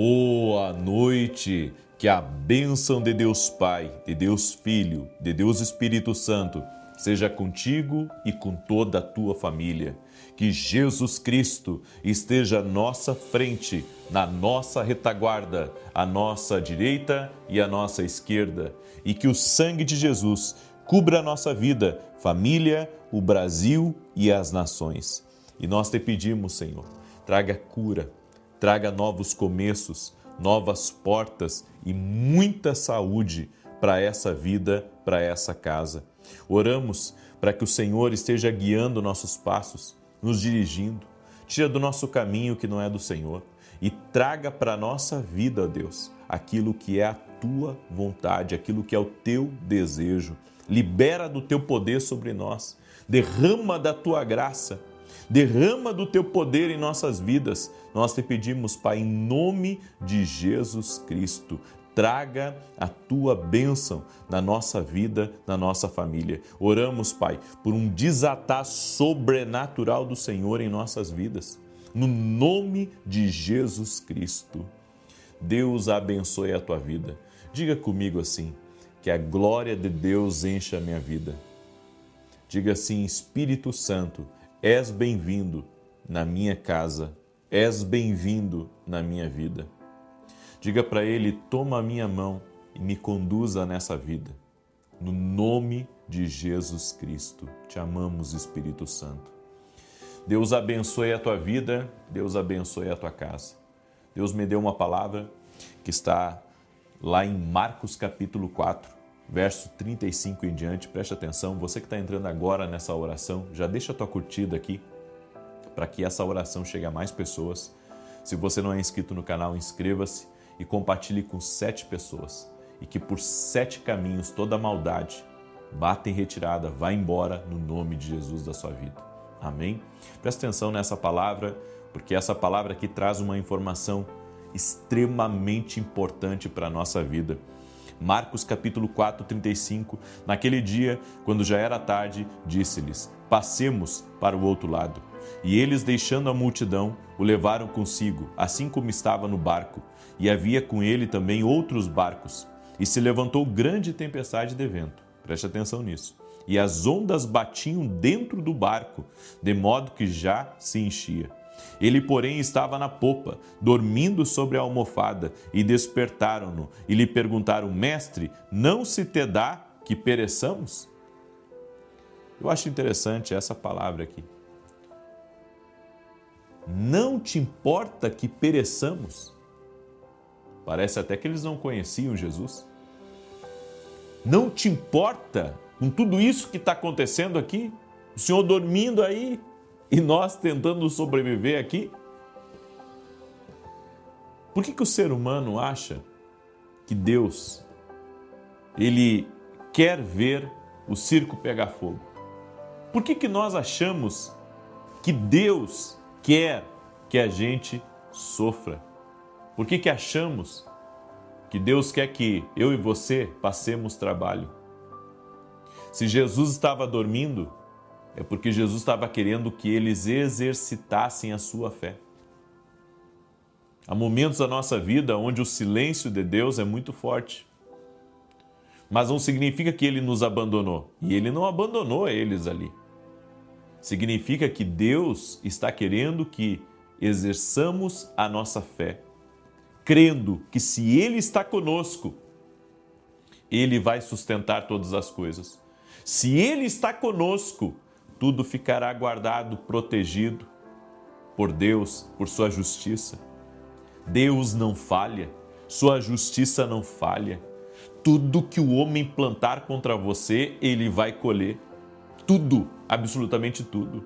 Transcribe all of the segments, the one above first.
Boa noite, que a bênção de Deus Pai, de Deus Filho, de Deus Espírito Santo seja contigo e com toda a tua família. Que Jesus Cristo esteja à nossa frente, na nossa retaguarda, à nossa direita e à nossa esquerda. E que o sangue de Jesus cubra a nossa vida, família, o Brasil e as nações. E nós te pedimos, Senhor, traga cura, traga novos começos, novas portas e muita saúde para essa vida, para essa casa. Oramos para que o Senhor esteja guiando nossos passos, nos dirigindo, tira do nosso caminho que não é do Senhor e traga para a nossa vida, ó Deus, aquilo que é a tua vontade, aquilo que é o teu desejo. Libera do teu poder sobre nós, derrama da tua graça, derrama do teu poder em nossas vidas. Nós te pedimos, Pai, em nome de Jesus Cristo, traga a tua bênção na nossa vida, na nossa família. Oramos, Pai, por um desatar sobrenatural do Senhor em nossas vidas, no nome de Jesus Cristo. Deus abençoe a tua vida. Diga comigo assim, que a glória de Deus encha a minha vida. Diga assim, Espírito Santo, és bem-vindo na minha casa, és bem-vindo na minha vida. Diga para Ele, toma a minha mão e me conduza nessa vida. No nome de Jesus Cristo, te amamos, Espírito Santo. Deus abençoe a tua vida, Deus abençoe a tua casa. Deus me deu uma palavra que está lá em Marcos capítulo 4, verso 35 em diante. Preste atenção, você que está entrando agora nessa oração, já deixa a tua curtida aqui, para que essa oração chegue a mais pessoas. Se você não é inscrito no canal, inscreva-se e compartilhe com 7 pessoas. E que por 7 caminhos toda maldade bata em retirada, vá embora no nome de Jesus da sua vida. Amém? Preste atenção nessa palavra, porque essa palavra aqui traz uma informação extremamente importante para a nossa vida. Marcos capítulo 4, 35, naquele dia, quando já era tarde, disse-lhes, passemos para o outro lado. E eles, deixando a multidão, o levaram consigo, assim como estava no barco. E havia com ele também outros barcos. E se levantou grande tempestade de vento. Preste atenção nisso. E as ondas batiam dentro do barco, de modo que já se enchia. Ele, porém, estava na popa, dormindo sobre a almofada, e despertaram-no, e lhe perguntaram, mestre, não se te dá que pereçamos? Eu acho interessante essa palavra aqui. Não te importa que pereçamos? Parece até que eles não conheciam Jesus. Não te importa com tudo isso que está acontecendo aqui? O Senhor dormindo aí e nós tentando sobreviver aqui? Por que o ser humano acha que Deus, Ele quer ver o circo pegar fogo? Por que nós achamos que Deus quer que a gente sofra? Por que achamos que Deus quer que eu e você passemos trabalho? Se Jesus estava dormindo, é porque Jesus estava querendo que eles exercitassem a sua fé. Há momentos da nossa vida onde o silêncio de Deus é muito forte. Mas não significa que Ele nos abandonou. E Ele não abandonou eles ali. Significa que Deus está querendo que exerçamos a nossa fé, crendo que se Ele está conosco, Ele vai sustentar todas as coisas. Se Ele está conosco, tudo ficará guardado, protegido por Deus, por sua justiça. Deus não falha, sua justiça não falha. Tudo que o homem plantar contra você, ele vai colher. Tudo, absolutamente tudo.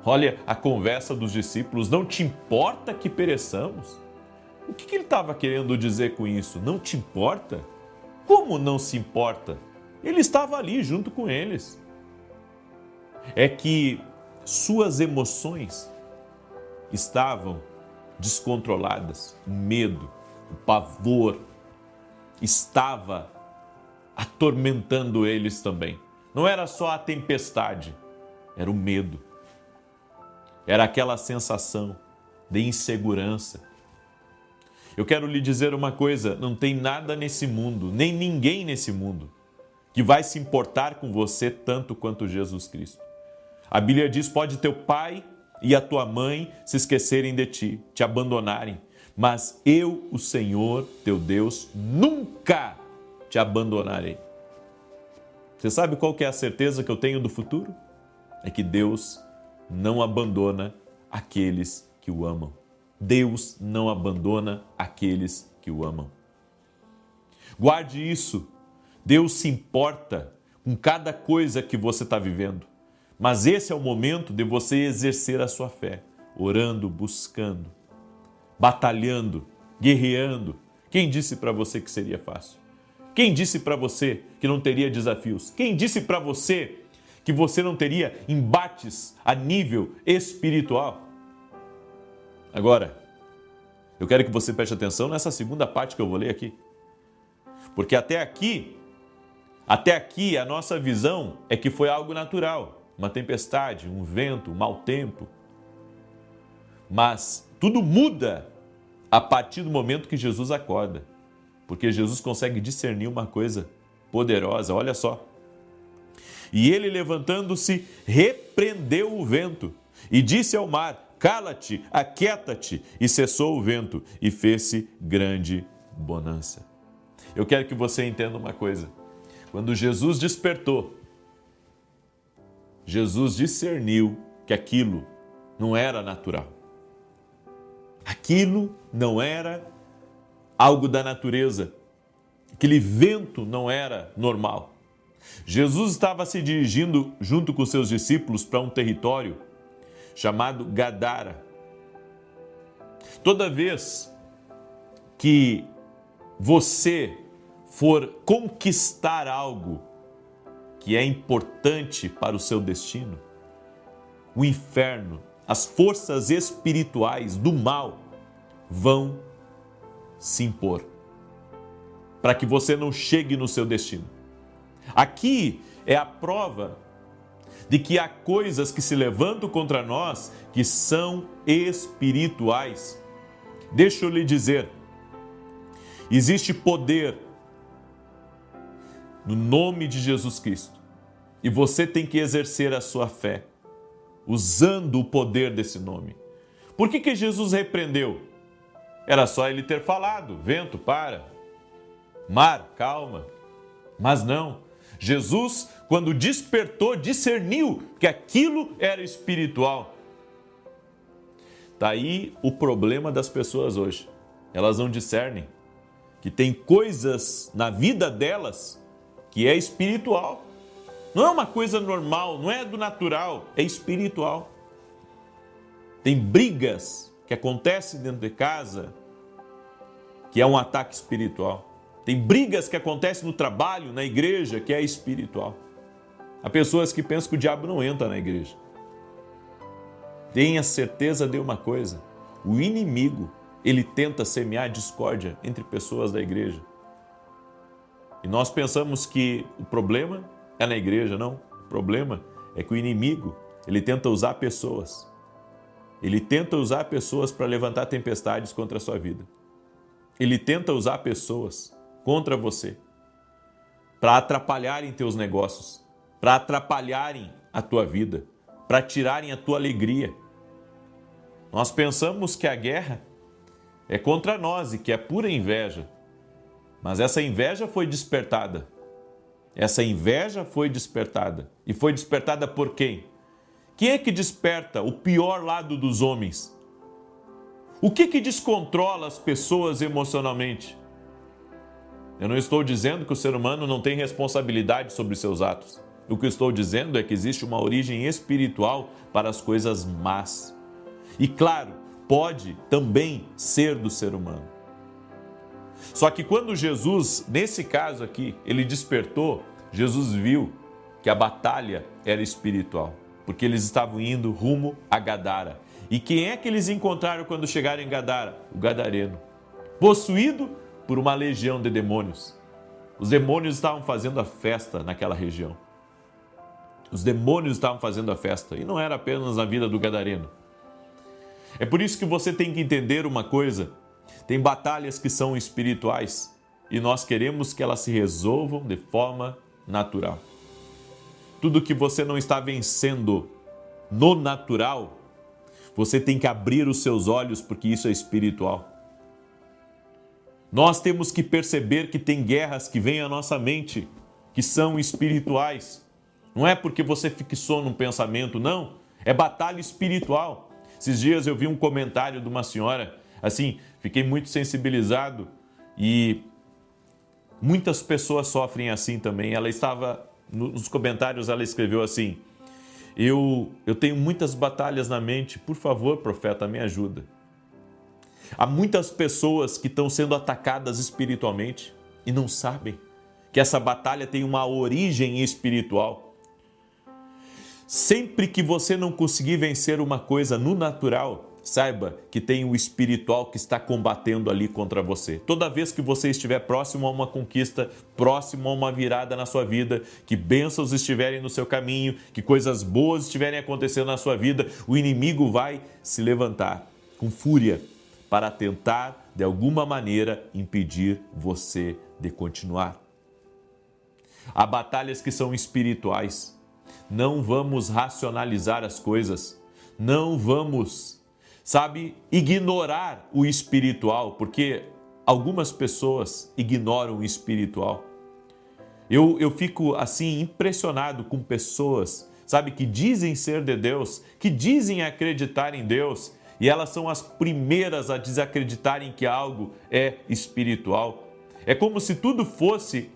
Olha a conversa dos discípulos, não te importa que pereçamos? O que ele estava querendo dizer com isso? Não te importa? Como não se importa? Ele estava ali junto com eles. É que suas emoções estavam descontroladas, o medo, o pavor estava atormentando eles também. Não era só a tempestade, era o medo. Era aquela sensação de insegurança, Eu quero lhe dizer uma coisa, não tem nada nesse mundo, nem ninguém nesse mundo, que vai se importar com você tanto quanto Jesus Cristo. A Bíblia diz, pode teu pai e a tua mãe se esquecerem de ti, te abandonarem, mas eu, o Senhor, teu Deus, nunca te abandonarei. Você sabe qual que é a certeza que eu tenho do futuro? É que Deus não abandona aqueles que o amam. Deus não abandona aqueles que o amam. Guarde isso. Deus se importa com cada coisa que você está vivendo. Mas esse é o momento de você exercer a sua fé, orando, buscando, batalhando, guerreando. Quem disse para você que seria fácil? Quem disse para você que não teria desafios? Quem disse para você que você não teria embates a nível espiritual? Agora, eu quero que você preste atenção nessa segunda parte que eu vou ler aqui. Porque até aqui a nossa visão é que foi algo natural, uma tempestade, um vento, um mau tempo. Mas tudo muda a partir do momento que Jesus acorda. Porque Jesus consegue discernir uma coisa poderosa, olha só. E ele, levantando-se, repreendeu o vento e disse ao mar, cala-te, aquieta-te, e cessou o vento e fez-se grande bonança. Eu quero que você entenda uma coisa. Quando Jesus despertou, Jesus discerniu que aquilo não era natural. Aquilo não era algo da natureza. Aquele vento não era normal. Jesus estava se dirigindo junto com seus discípulos para um território chamado Gadara. Toda vez que você for conquistar algo que é importante para o seu destino, o inferno, as forças espirituais do mal vão se impor para que você não chegue no seu destino. Aqui é a prova de que há coisas que se levantam contra nós que são espirituais. Deixa eu lhe dizer, existe poder no nome de Jesus Cristo e você tem que exercer a sua fé usando o poder desse nome. Por que Jesus repreendeu? Era só ele ter falado, vento, para, mar, calma. Mas não, Jesus, quando despertou, discerniu que aquilo era espiritual. Está aí o problema das pessoas hoje. Elas não discernem que tem coisas na vida delas que é espiritual. Não é uma coisa normal, não é do natural, é espiritual. Tem brigas que acontecem dentro de casa que é um ataque espiritual. Tem brigas que acontecem no trabalho, na igreja, que é espiritual. Há pessoas que pensam que o diabo não entra na igreja. Tenha certeza de uma coisa, o inimigo, ele tenta semear discórdia entre pessoas da igreja. E nós pensamos que o problema é na igreja, não. O problema é que o inimigo, ele tenta usar pessoas. Ele tenta usar pessoas para levantar tempestades contra a sua vida. Ele tenta usar pessoas contra você, para atrapalharem teus negócios, para atrapalharem a tua vida, para tirarem a tua alegria. Nós pensamos que a guerra é contra nós e que é pura inveja, mas essa inveja foi despertada. Essa inveja foi despertada. E foi despertada por quem? Quem é que desperta o pior lado dos homens? O que descontrola as pessoas emocionalmente? Eu não estou dizendo que o ser humano não tem responsabilidade sobre seus atos. O que eu estou dizendo é que existe uma origem espiritual para as coisas más. E claro, pode também ser do ser humano. Só que quando Jesus, nesse caso aqui, ele despertou, Jesus viu que a batalha era espiritual, porque eles estavam indo rumo a Gadara. E quem é que eles encontraram quando chegaram em Gadara? O gadareno, possuído por uma legião de demônios. Os demônios estavam fazendo a festa naquela região. Os demônios estavam fazendo a festa, e não era apenas na vida do gadareno. É por isso que você tem que entender uma coisa. Tem batalhas que são espirituais e nós queremos que elas se resolvam de forma natural. Tudo que você não está vencendo no natural, você tem que abrir os seus olhos, porque isso é espiritual. Nós temos que perceber que tem guerras que vêm à nossa mente, que são espirituais. Não é porque você fixou num pensamento, não. É batalha espiritual. Esses dias eu vi um comentário de uma senhora, assim, fiquei muito sensibilizado e muitas pessoas sofrem assim também. Ela estava, nos comentários ela escreveu assim: eu tenho muitas batalhas na mente, por favor, profeta, me ajuda. Há muitas pessoas que estão sendo atacadas espiritualmente e não sabem que essa batalha tem uma origem espiritual. Sempre que você não conseguir vencer uma coisa no natural, saiba que tem o espiritual que está combatendo ali contra você. Toda vez que você estiver próximo a uma conquista, próximo a uma virada na sua vida, que bênçãos estiverem no seu caminho, que coisas boas estiverem acontecendo na sua vida, o inimigo vai se levantar com fúria para tentar, de alguma maneira, impedir você de continuar. Há batalhas que são espirituais. Não vamos racionalizar as coisas. Não vamos, ignorar o espiritual, porque algumas pessoas ignoram o espiritual. Eu fico, assim, impressionado com pessoas, que dizem ser de Deus, que dizem acreditar em Deus, e elas são as primeiras a desacreditarem que algo é espiritual. É como se tudo fosse,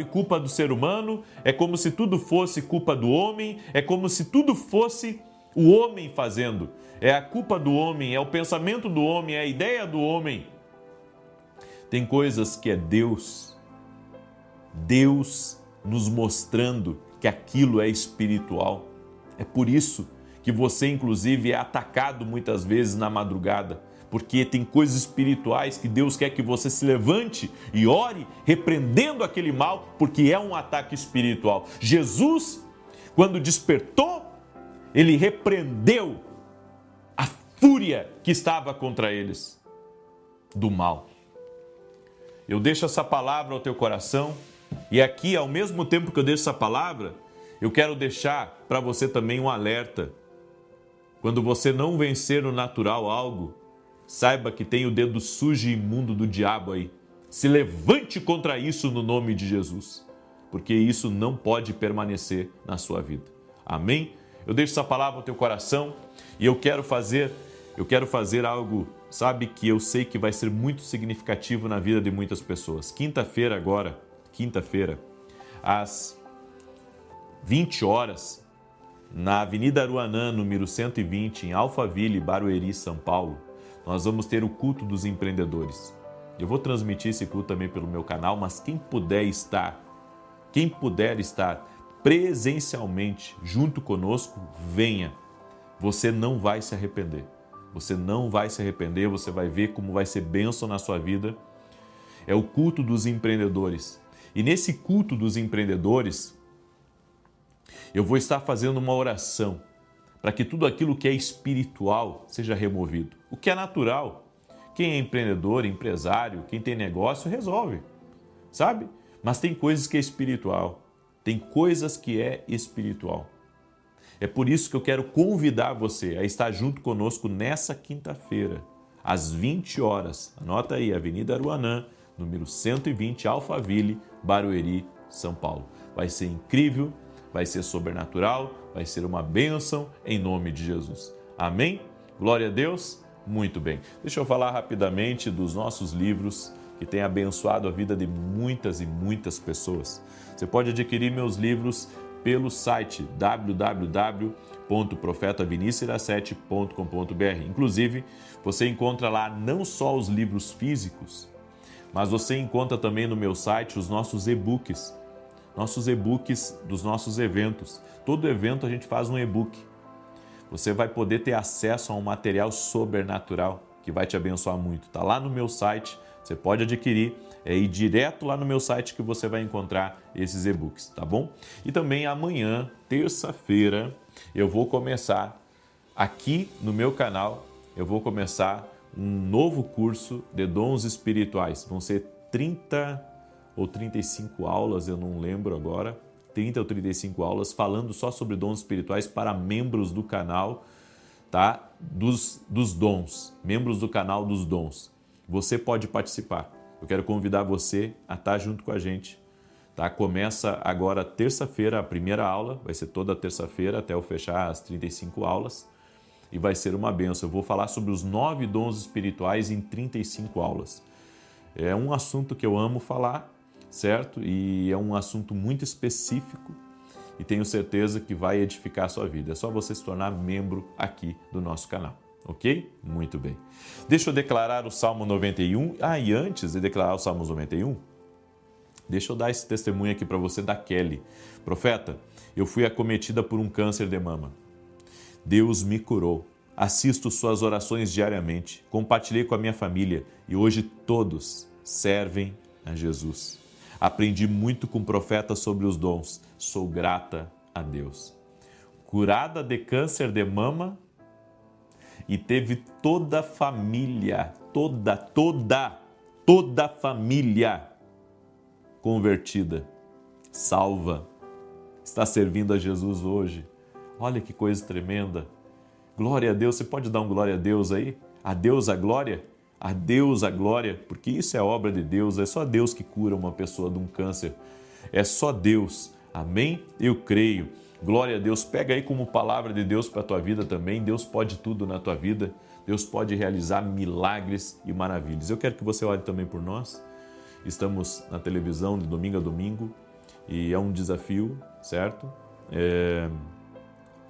culpa do ser humano, é como se tudo fosse culpa do homem, é como se tudo fosse o homem fazendo. É a culpa do homem, é o pensamento do homem, é a ideia do homem. Tem coisas que é Deus nos mostrando que aquilo é espiritual. É por isso que você, inclusive, é atacado muitas vezes na madrugada, porque tem coisas espirituais que Deus quer que você se levante e ore, repreendendo aquele mal, porque é um ataque espiritual. Jesus, quando despertou, ele repreendeu a fúria que estava contra eles do mal. Eu deixo essa palavra ao teu coração e aqui, ao mesmo tempo que eu deixo essa palavra, eu quero deixar para você também um alerta. Quando você não vencer no natural algo, saiba que tem o dedo sujo e imundo do diabo aí. Se levante contra isso no nome de Jesus, porque isso não pode permanecer na sua vida. Amém? Eu deixo essa palavra no teu coração e eu quero fazer algo, que eu sei que vai ser muito significativo na vida de muitas pessoas. Quinta-feira, às 20 horas, na Avenida Aruanã, número 120, em Alphaville, Barueri, São Paulo, nós vamos ter o culto dos empreendedores. Eu vou transmitir esse culto também pelo meu canal, mas quem puder estar presencialmente junto conosco, venha. Você não vai se arrepender. Você não vai se arrepender, você vai ver como vai ser bênção na sua vida. É o culto dos empreendedores. E nesse culto dos empreendedores, eu vou estar fazendo uma oração para que tudo aquilo que é espiritual seja removido. O que é natural, quem é empreendedor, empresário, quem tem negócio, resolve, Mas tem coisas que é espiritual, É por isso que eu quero convidar você a estar junto conosco nessa quinta-feira, às 20 horas. Anota aí, Avenida Aruanã, número 120, Alphaville, Barueri, São Paulo. Vai ser incrível, vai ser sobrenatural, vai ser uma bênção em nome de Jesus. Amém? Glória a Deus? Muito bem. Deixa eu falar rapidamente dos nossos livros que têm abençoado a vida de muitas e muitas pessoas. Você pode adquirir meus livros pelo site www.profetavinicius7.com.br. Inclusive, você encontra lá não só os livros físicos, mas você encontra também no meu site os nossos e-books dos nossos eventos. Todo evento a gente faz um e-book. Você vai poder ter acesso a um material sobrenatural que vai te abençoar muito. Está lá no meu site, você pode adquirir, é ir direto lá no meu site que você vai encontrar esses e-books, tá bom? E também amanhã, terça-feira, eu vou começar aqui no meu canal, um novo curso de dons espirituais. Vão ser 30 ou 35 aulas, eu não lembro agora, 30 ou 35 aulas falando só sobre dons espirituais para membros do canal, tá? Dos dons, membros do canal dos dons. Você pode participar. Eu quero convidar você a estar junto com a gente, tá? Começa agora terça-feira a primeira aula, vai ser toda terça-feira até eu fechar as 35 aulas e vai ser uma bênção. Eu vou falar sobre os 9 dons espirituais em 35 aulas. É um assunto que eu amo falar, certo? E é um assunto muito específico e tenho certeza que vai edificar a sua vida. É só você se tornar membro aqui do nosso canal, ok? Muito bem. Deixa eu declarar o Salmo 91. E antes de declarar o Salmo 91, deixa eu dar esse testemunho aqui para você da Kelly. Profeta, eu fui acometida por um câncer de mama. Deus me curou. Assisto suas orações diariamente. Compartilhei com a minha família e hoje todos servem a Jesus. Aprendi muito com o profeta sobre os dons. Sou grata a Deus. Curada de câncer de mama e teve toda a família, toda a família convertida, salva. Está servindo a Jesus hoje. Olha que coisa tremenda. Glória a Deus. Você pode dar um glória a Deus aí? A Deus a glória? A Deus a glória, porque isso é obra de Deus, é só Deus que cura uma pessoa de um câncer. É só Deus. Amém? Eu creio. Glória a Deus. Pega aí como palavra de Deus para a tua vida também. Deus pode tudo na tua vida. Deus pode realizar milagres e maravilhas. Eu quero que você ore também por nós. Estamos na televisão de domingo a domingo e é um desafio, certo?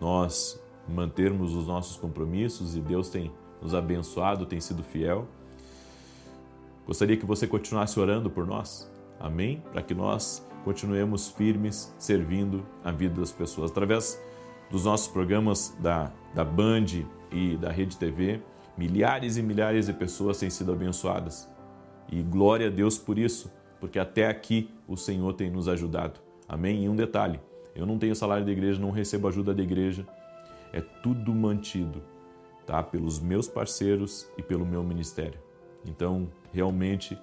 Nós mantermos os nossos compromissos e Deus tem nos abençoado, tem sido fiel. Gostaria que você continuasse orando por nós, amém? Para que nós continuemos firmes, servindo a vida das pessoas. Através dos nossos programas da Band e da Rede TV, milhares e milhares de pessoas têm sido abençoadas. E glória a Deus por isso, porque até aqui o Senhor tem nos ajudado, amém? E um detalhe, eu não tenho salário da igreja, não recebo ajuda da igreja, é tudo mantido, tá? Pelos meus parceiros e pelo meu ministério. Então, realmente,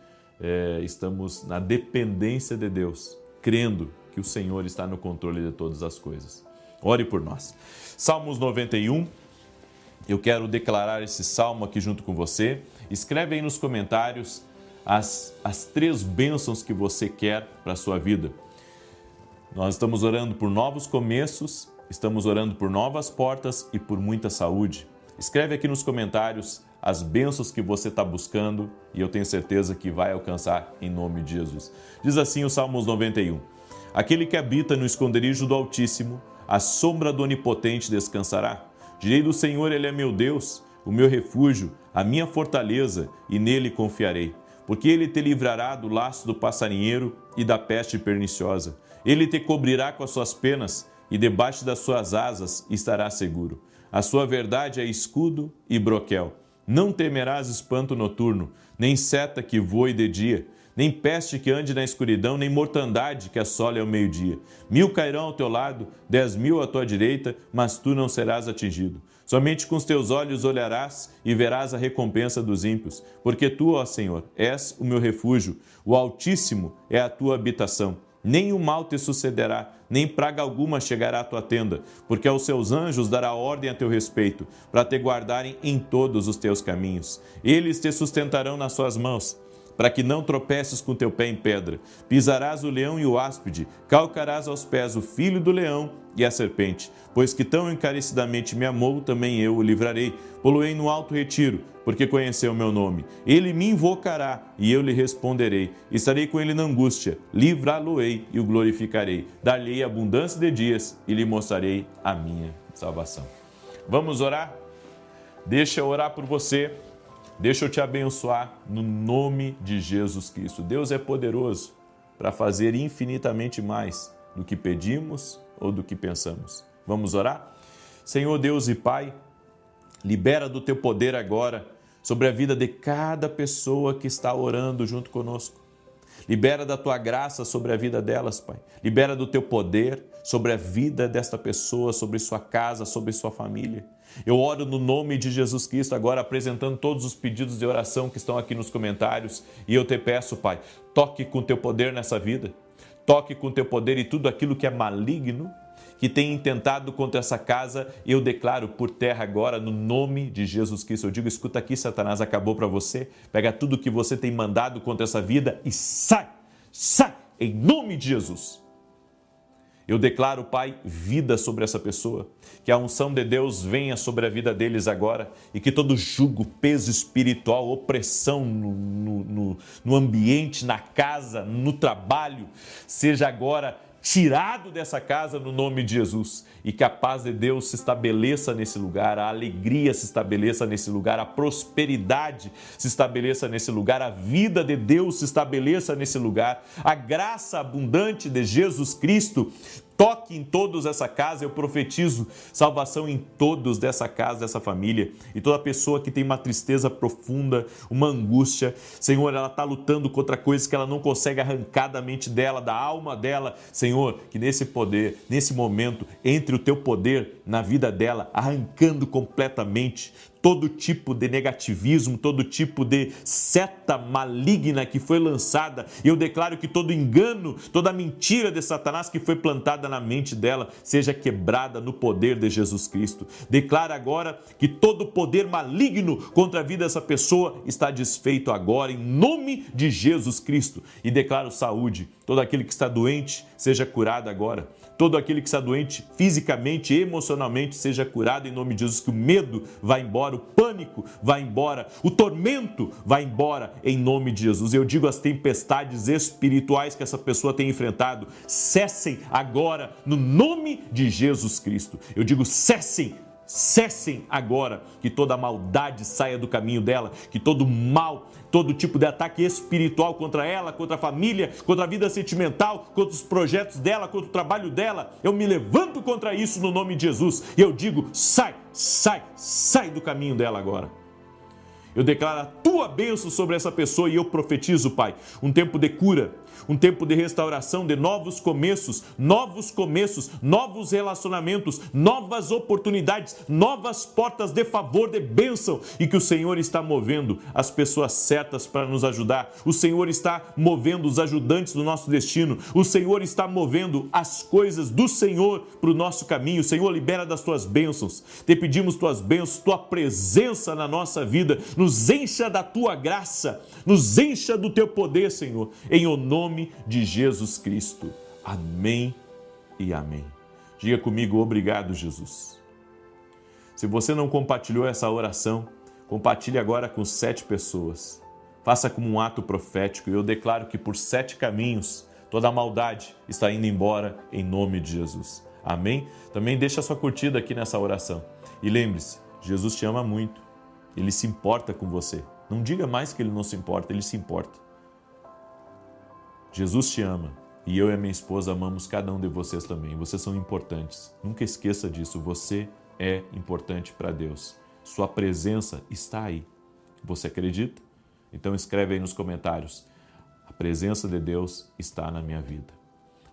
estamos na dependência de Deus, crendo que o Senhor está no controle de todas as coisas. Ore por nós. Salmos 91, eu quero declarar esse salmo aqui junto com você. Escreve aí nos comentários as 3 bênçãos que você quer para a sua vida. Nós estamos orando por novos começos, estamos orando por novas portas e por muita saúde. Escreve aqui nos comentários as bênçãos que você está buscando e eu tenho certeza que vai alcançar em nome de Jesus. Diz assim o Salmos 91. Aquele que habita no esconderijo do Altíssimo, à sombra do Onipotente descansará. Direi do Senhor, Ele é meu Deus, o meu refúgio, a minha fortaleza, e nele confiarei. Porque Ele te livrará do laço do passarinheiro e da peste perniciosa. Ele te cobrirá com as suas penas e debaixo das suas asas estará seguro. A sua verdade é escudo e broquel. Não temerás espanto noturno, nem seta que voe de dia, nem peste que ande na escuridão, nem mortandade que assole ao meio-dia. 1000 cairão ao teu lado, 10.000 à tua direita, mas tu não serás atingido. Somente com os teus olhos olharás e verás a recompensa dos ímpios, porque tu, ó Senhor, és o meu refúgio, o Altíssimo é a tua habitação. Nem o mal te sucederá, nem praga alguma chegará à tua tenda, porque aos seus anjos dará ordem a teu respeito, para te guardarem em todos os teus caminhos. Eles te sustentarão nas suas mãos, para que não tropeces com teu pé em pedra. Pisarás o leão e o áspide, calcarás aos pés o filho do leão e a serpente. Pois que tão encarecidamente me amou, também eu o livrarei. Poloei no alto retiro, porque conheceu o meu nome. Ele me invocará e eu lhe responderei. Estarei com ele na angústia, livrá-lo-ei e o glorificarei. Dar-lhe abundância de dias e lhe mostrarei a minha salvação. Vamos orar? Deixa eu orar por você. Deixa eu te abençoar no nome de Jesus Cristo. Deus é poderoso para fazer infinitamente mais do que pedimos ou do que pensamos. Vamos orar? Senhor Deus e Pai, libera do teu poder agora sobre a vida de cada pessoa que está orando junto conosco. Libera da tua graça sobre a vida delas, Pai. Libera do teu poder sobre a vida desta pessoa, sobre sua casa, sobre sua família. Eu oro no nome de Jesus Cristo agora, apresentando todos os pedidos de oração que estão aqui nos comentários. E eu te peço, Pai, toque com teu poder nessa vida. Toque com teu poder e tudo aquilo que é maligno, que tem intentado contra essa casa, eu declaro por terra agora, no nome de Jesus Cristo. Eu digo, escuta aqui, Satanás, acabou para você. Pega tudo que você tem mandado contra essa vida e sai, em nome de Jesus. Eu declaro, Pai, vida sobre essa pessoa, que a unção de Deus venha sobre a vida deles agora e que todo jugo, peso espiritual, opressão no ambiente, na casa, no trabalho, seja agora tirado dessa casa no nome de Jesus e que a paz de Deus se estabeleça nesse lugar, a alegria se estabeleça nesse lugar, a prosperidade se estabeleça nesse lugar, a vida de Deus se estabeleça nesse lugar, a graça abundante de Jesus Cristo toque em todos essa casa. Eu profetizo salvação em todos dessa casa, dessa família. E toda pessoa que tem uma tristeza profunda, uma angústia, Senhor, ela está lutando contra coisas que ela não consegue arrancar da mente dela, da alma dela. Senhor, que nesse poder, nesse momento, entre o teu poder na vida dela, arrancando completamente todo tipo de negativismo, todo tipo de seta maligna que foi lançada. Eu declaro que todo engano, toda mentira de Satanás que foi plantada na mente dela, seja quebrada no poder de Jesus Cristo. Declara agora que todo poder maligno contra a vida dessa pessoa está desfeito agora, em nome de Jesus Cristo. E declaro saúde. Todo aquele que está doente, seja curado agora. Todo aquele que está doente fisicamente e emocionalmente, seja curado em nome de Jesus, que o medo vai embora, o pânico vai embora, o tormento vai embora em nome de Jesus. Eu digo, as tempestades espirituais que essa pessoa tem enfrentado, cessem agora no nome de Jesus Cristo. Eu digo, cessem agora, que toda maldade saia do caminho dela, que todo mal, todo tipo de ataque espiritual contra ela, contra a família, contra a vida sentimental, contra os projetos dela, contra o trabalho dela, eu me levanto contra isso no nome de Jesus e eu digo, sai do caminho dela agora. Eu declaro a tua bênção sobre essa pessoa e eu profetizo, Pai, um tempo de cura, um tempo de restauração, de novos começos, novos relacionamentos, novas oportunidades, novas portas de favor, de bênção, e que o Senhor está movendo as pessoas certas para nos ajudar. O Senhor está movendo os ajudantes do nosso destino. O Senhor está movendo as coisas do Senhor para o nosso caminho. Senhor, libera das tuas bênçãos. Te pedimos tuas bênçãos, tua presença na nossa vida. Nos encha da tua graça, nos encha do teu poder, Senhor, em o nome de Jesus Cristo. Amém e amém. Diga comigo, obrigado, Jesus. Se você não compartilhou essa oração, compartilhe agora com 7 pessoas. Faça como um ato profético e eu declaro que por 7 caminhos toda a maldade está indo embora em nome de Jesus. Amém? Também deixa a sua curtida aqui nessa oração. E lembre-se, Jesus te ama muito. Ele se importa com você. Não diga mais que ele não se importa, ele se importa. Jesus te ama e eu e a minha esposa amamos cada um de vocês também. Vocês são importantes. Nunca esqueça disso. Você é importante para Deus. Sua presença está aí. Você acredita? Então escreve aí nos comentários. A presença de Deus está na minha vida.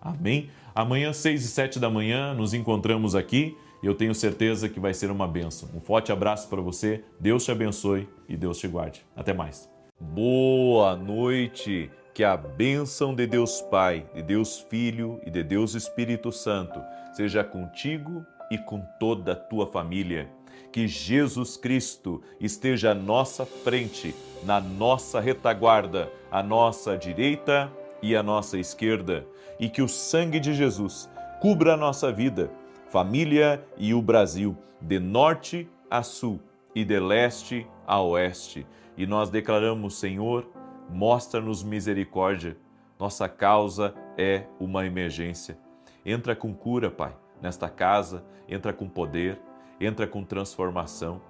Amém? Amanhã, 6 e 7 da manhã, nos encontramos aqui. E eu tenho certeza que vai ser uma bênção. Um forte abraço para você, Deus te abençoe e Deus te guarde. Até mais. Boa noite, que a bênção de Deus Pai, de Deus Filho e de Deus Espírito Santo seja contigo e com toda a tua família. Que Jesus Cristo esteja à nossa frente, na nossa retaguarda, à nossa direita e à nossa esquerda. E que o sangue de Jesus cubra a nossa vida, família e o Brasil, de norte a sul e de leste a oeste. E nós declaramos, Senhor, mostra-nos misericórdia. Nossa causa é uma emergência. Entra com cura, Pai, nesta casa, entra com poder, entra com transformação.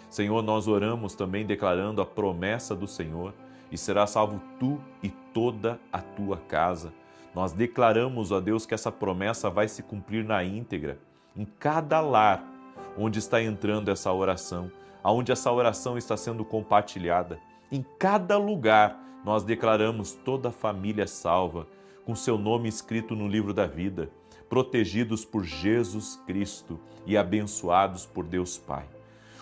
Senhor, nós oramos também declarando a promessa do Senhor, e será salvo tu e toda a tua casa. Nós declaramos, ó Deus, que essa promessa vai se cumprir na íntegra, em cada lar onde está entrando essa oração, aonde essa oração está sendo compartilhada. Em cada lugar, nós declaramos toda a família salva, com seu nome escrito no livro da vida, protegidos por Jesus Cristo e abençoados por Deus Pai.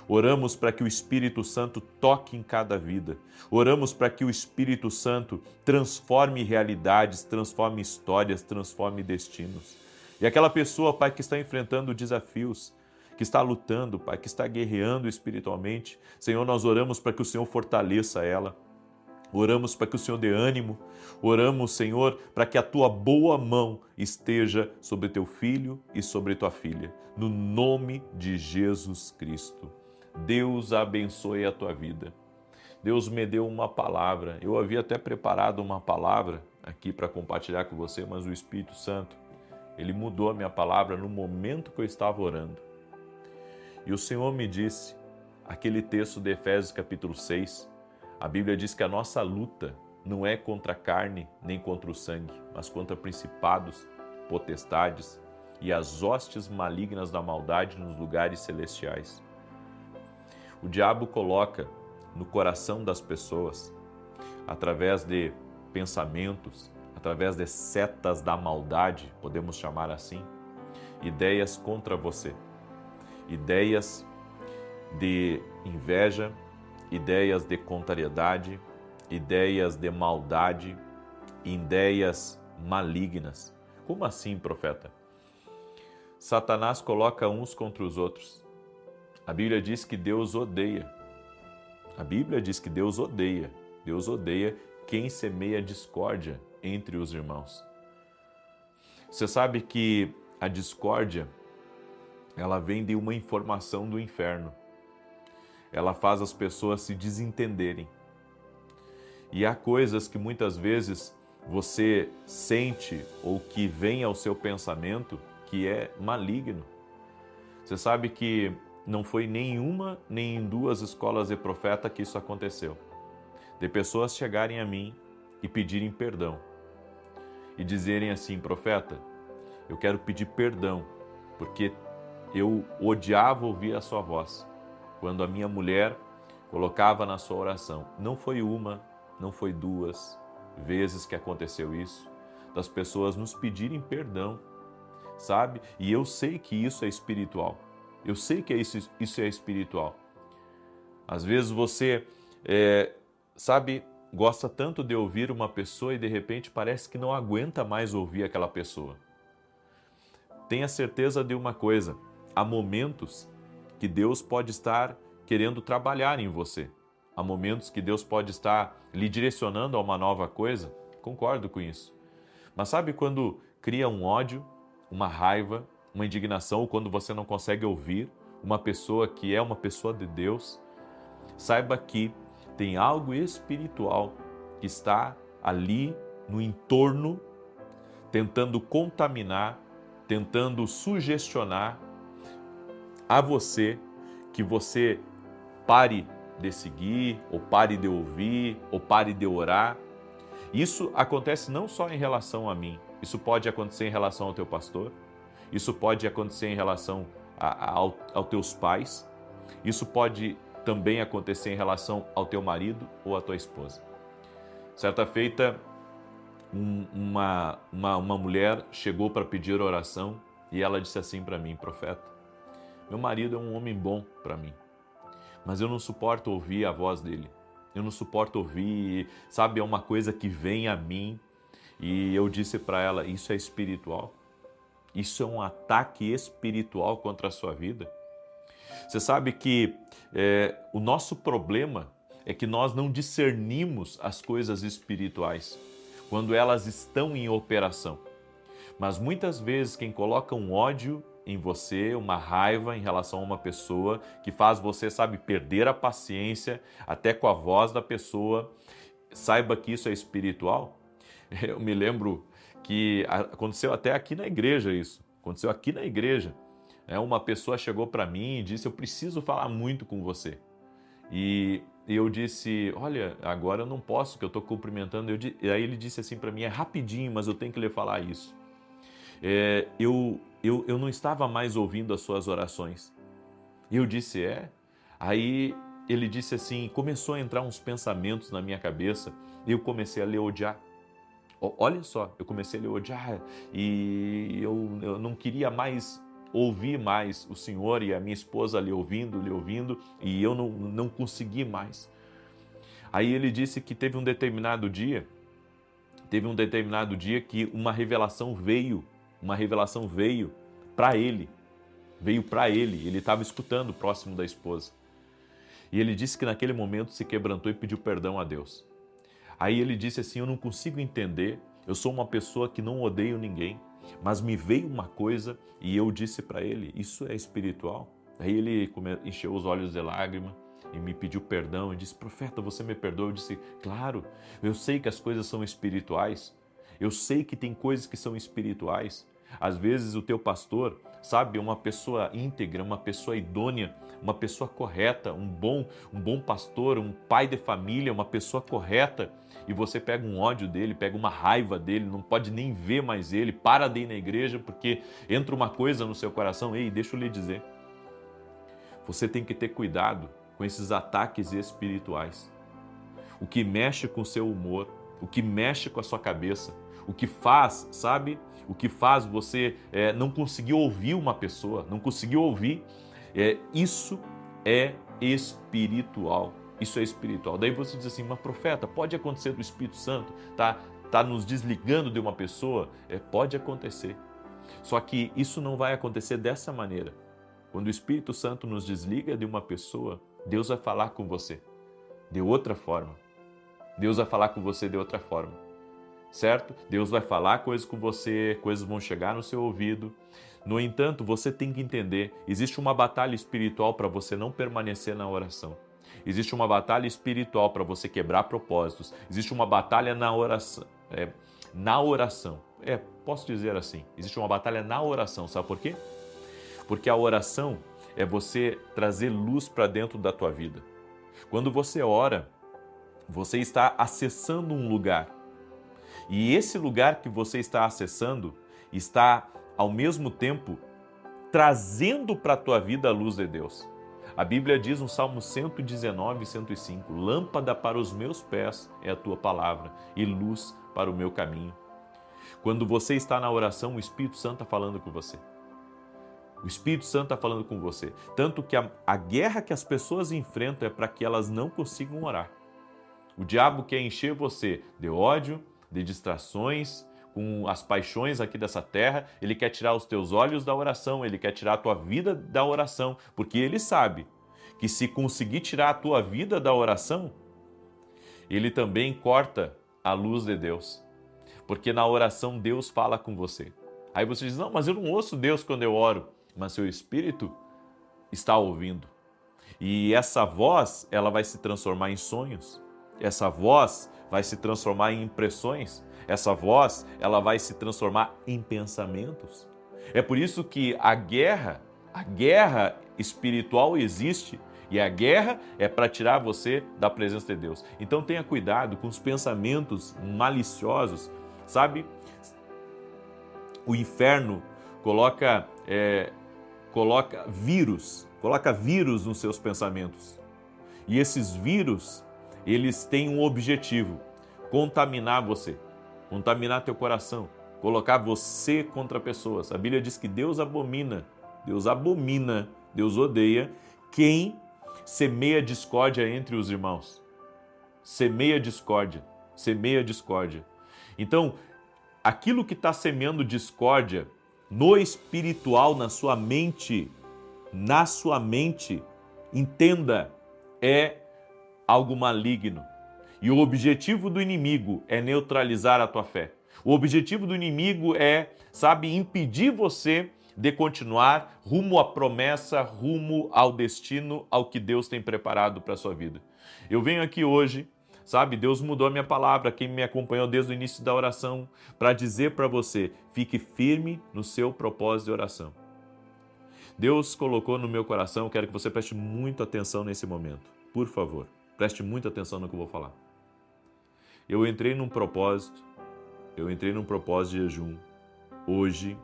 Oramos para que o Espírito Santo toque em cada vida. Oramos para que o Espírito Santo transforme realidades, transforme histórias, transforme destinos. E aquela pessoa, Pai, que está enfrentando desafios, que está lutando, Pai, que está guerreando espiritualmente, Senhor, nós oramos para que o Senhor fortaleça ela. Oramos para que o Senhor dê ânimo. Oramos, Senhor, para que a tua boa mão esteja sobre teu filho e sobre tua filha. No nome de Jesus Cristo. Deus abençoe a tua vida. Deus me deu uma palavra. Eu havia até preparado uma palavra aqui para compartilhar com você, mas o Espírito Santo, ele mudou a minha palavra no momento que eu estava orando. E o Senhor me disse, aquele texto de Efésios capítulo 6, a Bíblia diz que a nossa luta não é contra a carne nem contra o sangue, mas contra principados, potestades e as hostes malignas da maldade nos lugares celestiais. O diabo coloca no coração das pessoas, através de pensamentos, através de setas da maldade, podemos chamar assim, ideias contra você, ideias de inveja, ideias de contrariedade, ideias de maldade, ideias malignas. Como assim, profeta? Satanás coloca uns contra os outros. A Bíblia diz que Deus odeia. A Bíblia diz que Deus odeia. Deus odeia quem semeia discórdia entre os irmãos. Você sabe que a discórdia, ela vem de uma informação do inferno. Ela faz as pessoas se desentenderem. E há coisas que muitas vezes você sente ou que vem ao seu pensamento que é maligno. Você sabe que não foi nenhuma nem em duas escolas de profeta que isso aconteceu. De pessoas chegarem a mim e pedirem perdão. E dizerem assim, profeta, eu quero pedir perdão, porque eu odiava ouvir a sua voz. Quando a minha mulher colocava na sua oração. Não foi uma, não foi duas vezes que aconteceu isso, das pessoas nos pedirem perdão, sabe? E eu sei que isso é espiritual. Eu sei que isso é espiritual. Às vezes você, gosta tanto de ouvir uma pessoa e de repente parece que não aguenta mais ouvir aquela pessoa. Tenha certeza de uma coisa, há momentos que Deus pode estar querendo trabalhar em você. Há momentos que Deus pode estar lhe direcionando a uma nova coisa. Concordo com isso. Mas sabe quando cria um ódio, uma raiva, uma indignação, ou quando você não consegue ouvir uma pessoa que é uma pessoa de Deus? Saiba que tem algo espiritual que está ali no entorno, tentando contaminar, tentando sugestionar a você, que você pare de seguir, ou pare de ouvir, ou pare de orar. Isso acontece não só em relação a mim, isso pode acontecer em relação ao teu pastor, isso pode acontecer em relação aos teus pais, isso pode também acontecer em relação ao teu marido ou à tua esposa. Certa feita, uma mulher chegou para pedir oração e ela disse assim para mim, profeta, meu marido é um homem bom para mim, mas eu não suporto ouvir a voz dele. Eu não suporto ouvir, sabe, é uma coisa que vem a mim. E eu disse para ela, isso é espiritual? Isso é um ataque espiritual contra a sua vida? Você sabe que o nosso problema é que nós não discernimos as coisas espirituais quando elas estão em operação. Mas muitas vezes quem coloca um ódio em você, uma raiva em relação a uma pessoa que faz você, sabe, perder a paciência até com a voz da pessoa, saiba que isso é espiritual. Eu me lembro que aconteceu até aqui na igreja isso, aconteceu aqui na igreja. Uma pessoa chegou para mim e disse, eu preciso falar muito com você. E eu disse, olha, agora eu não posso, que eu estou cumprimentando. E aí ele disse assim para mim, é rapidinho, mas eu tenho que lhe falar isso. Eu não estava mais ouvindo as suas orações. E eu disse, Aí ele disse assim, começou a entrar uns pensamentos na minha cabeça e eu comecei a lhe odiar. Olha só, eu comecei a lhe odiar e eu não queria mais ouvir mais o Senhor e a minha esposa lhe ouvindo, e eu não consegui mais. Aí ele disse que teve um determinado dia que uma revelação veio para ele, ele estava escutando próximo da esposa. E ele disse que naquele momento se quebrantou e pediu perdão a Deus. Aí ele disse assim, eu não consigo entender, eu sou uma pessoa que não odeio ninguém, mas me veio uma coisa e eu disse para ele, isso é espiritual? Aí ele encheu os olhos de lágrima e me pediu perdão e disse, profeta, você me perdoa? Eu disse, claro, eu sei que as coisas são espirituais, eu sei que tem coisas que são espirituais. Às vezes o teu pastor, sabe, é uma pessoa íntegra, uma pessoa idônea, uma pessoa correta, um bom pastor, um pai de família, uma pessoa correta, e você pega um ódio dele, pega uma raiva dele, não pode nem ver mais ele, para de ir na igreja porque entra uma coisa no seu coração. Ei, deixa eu lhe dizer, você tem que ter cuidado com esses ataques espirituais. O que mexe com o seu humor, o que mexe com a sua cabeça, o que faz, sabe? O que faz você não conseguir ouvir uma pessoa, não conseguir ouvir, isso é espiritual. Isso é espiritual. Daí você diz assim, mas profeta, pode acontecer do Espírito Santo, tá nos desligando de uma pessoa? Pode acontecer. Só que isso não vai acontecer dessa maneira. Quando o Espírito Santo nos desliga de uma pessoa, Deus vai falar com você de outra forma. Deus vai falar com você de outra forma, certo? Deus vai falar coisas com você, coisas vão chegar no seu ouvido. No entanto, você tem que entender, existe uma batalha espiritual para você não permanecer na oração. Existe uma batalha espiritual para você quebrar propósitos. Existe uma batalha na oração. Posso dizer assim, existe uma batalha na oração, sabe por quê? Porque a oração é você trazer luz para dentro da tua vida. Quando você ora, você está acessando um lugar. E esse lugar que você está acessando está, ao mesmo tempo, trazendo para a tua vida a luz de Deus. A Bíblia diz no Salmo 119, 105, lâmpada para os meus pés é a tua palavra e luz para o meu caminho. Quando você está na oração, o Espírito Santo está falando com você. O Espírito Santo está falando com você. Tanto que a guerra que as pessoas enfrentam é para que elas não consigam orar. O diabo quer encher você de ódio, de distrações, com as paixões aqui dessa terra. Ele quer tirar os teus olhos da oração, ele quer tirar a tua vida da oração, porque ele sabe que se conseguir tirar a tua vida da oração, ele também corta a luz de Deus. Porque na oração Deus fala com você. Aí você diz, não, mas eu não ouço Deus quando eu oro. Mas seu espírito está ouvindo. E essa voz, ela vai se transformar em sonhos. Essa voz vai se transformar em impressões. Essa voz, ela vai se transformar em pensamentos. É por isso que a guerra espiritual existe. E a guerra é para tirar você da presença de Deus. Então tenha cuidado com os pensamentos maliciosos, sabe? O inferno coloca vírus nos seus pensamentos. E esses vírus, eles têm um objetivo: contaminar você, contaminar teu coração, colocar você contra pessoas. A Bíblia diz que Deus abomina, Deus odeia quem semeia discórdia entre os irmãos. Semeia discórdia. Então, aquilo que está semeando discórdia no espiritual, na sua mente, entenda, é algo maligno. E o objetivo do inimigo é neutralizar a tua fé. O objetivo do inimigo é, impedir você de continuar rumo à promessa, rumo ao destino, ao que Deus tem preparado para a sua vida. Eu venho aqui hoje, Deus mudou a minha palavra, quem me acompanhou desde o início da oração, para dizer para você, fique firme no seu propósito de oração. Deus colocou no meu coração, quero que você preste muita atenção nesse momento. Por favor, preste muita atenção no que eu vou falar. Eu entrei num propósito de jejum. Hoje,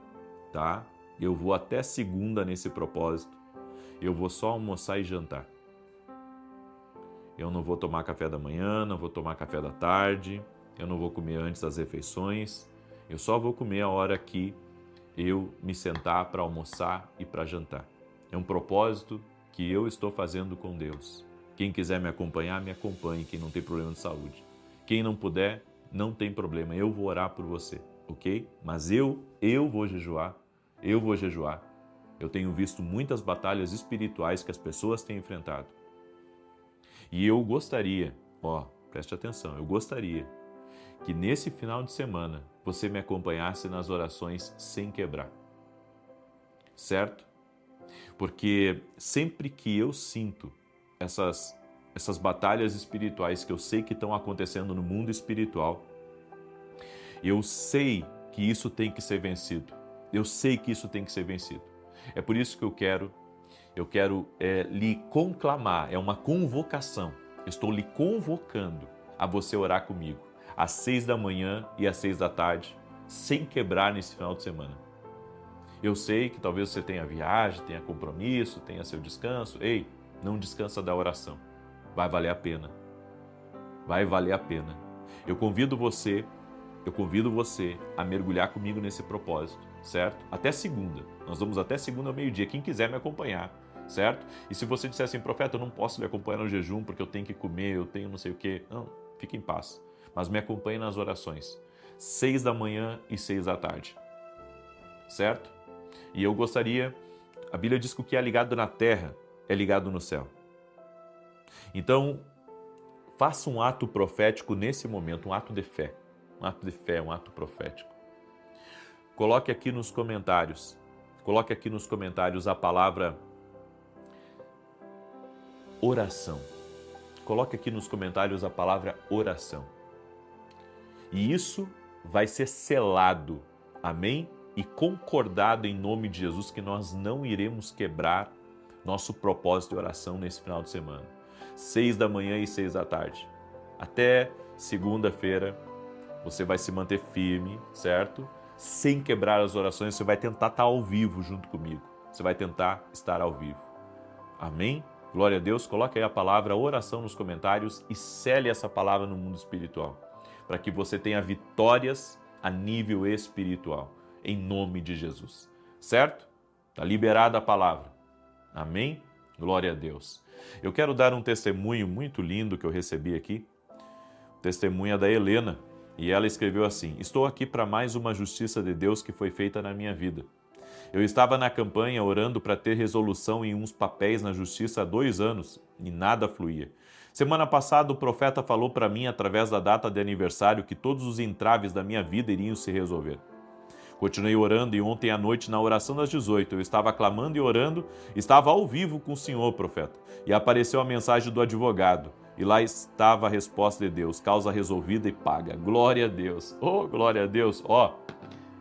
eu vou até segunda nesse propósito. Eu vou só almoçar e jantar. Eu não vou tomar café da manhã, não vou tomar café da tarde, eu não vou comer antes das refeições, eu só vou comer a hora que eu me sentar para almoçar e para jantar. É um propósito que eu estou fazendo com Deus. Quem quiser me acompanhar, me acompanhe, quem não tem problema de saúde. Quem não puder, não tem problema, eu vou orar por você, ok? Mas eu vou jejuar, Eu tenho visto muitas batalhas espirituais que as pessoas têm enfrentado. E eu gostaria, preste atenção, eu gostaria que nesse final de semana você me acompanhasse nas orações sem quebrar. Certo? Porque sempre que eu sinto essas batalhas espirituais que eu sei que estão acontecendo no mundo espiritual, eu sei que isso tem que ser vencido. É por isso que eu quero lhe conclamar, é uma convocação. Eu estou lhe convocando a você orar comigo às 6 da manhã e às 6 da tarde, sem quebrar nesse final de semana. Eu sei que talvez você tenha viagem, tenha compromisso, tenha seu descanso. Ei, não descansa da oração. Vai valer a pena. Vai valer a pena. Eu convido você a mergulhar comigo nesse propósito, certo? Até segunda. Nós vamos até segunda ao meio-dia. Quem quiser me acompanhar, certo? E se você disser assim, profeta, eu não posso lhe acompanhar no jejum porque eu tenho que comer, eu tenho não sei o quê. Não, fique em paz. Mas me acompanhe nas orações. 6 da manhã e 6 da tarde. Certo? E eu gostaria, a Bíblia diz que o que é ligado na terra é ligado no céu. Então, faça um ato profético nesse momento, um ato de fé, um ato profético. Coloque aqui nos comentários a palavra oração. Coloque aqui nos comentários a palavra oração. E isso vai ser selado, amém? E concordado em nome de Jesus que nós não iremos quebrar nosso propósito de oração nesse final de semana. 6 da manhã e 6 da tarde. Até segunda-feira você vai se manter firme, certo? Sem quebrar as orações, você vai tentar estar ao vivo junto comigo. Você vai tentar estar ao vivo. Amém? Glória a Deus. Coloque aí a palavra oração nos comentários e sele essa palavra no mundo espiritual, para que você tenha vitórias a nível espiritual. Em nome de Jesus, certo? Está liberada a palavra. Amém? Glória a Deus. Eu quero dar um testemunho muito lindo que eu recebi aqui. O testemunho é da Helena. E ela escreveu assim: estou aqui para mais uma justiça de Deus que foi feita na minha vida. Eu estava na campanha orando para ter resolução em uns papéis na justiça há 2 anos e nada fluía. Semana passada o profeta falou para mim através da data de aniversário que todos os entraves da minha vida iriam se resolver. Continuei orando e ontem à noite, na oração das 18, eu estava clamando e orando, estava ao vivo com o Senhor, profeta, e apareceu a mensagem do advogado. E lá estava a resposta de Deus, causa resolvida e paga. Glória a Deus. Oh, glória a Deus.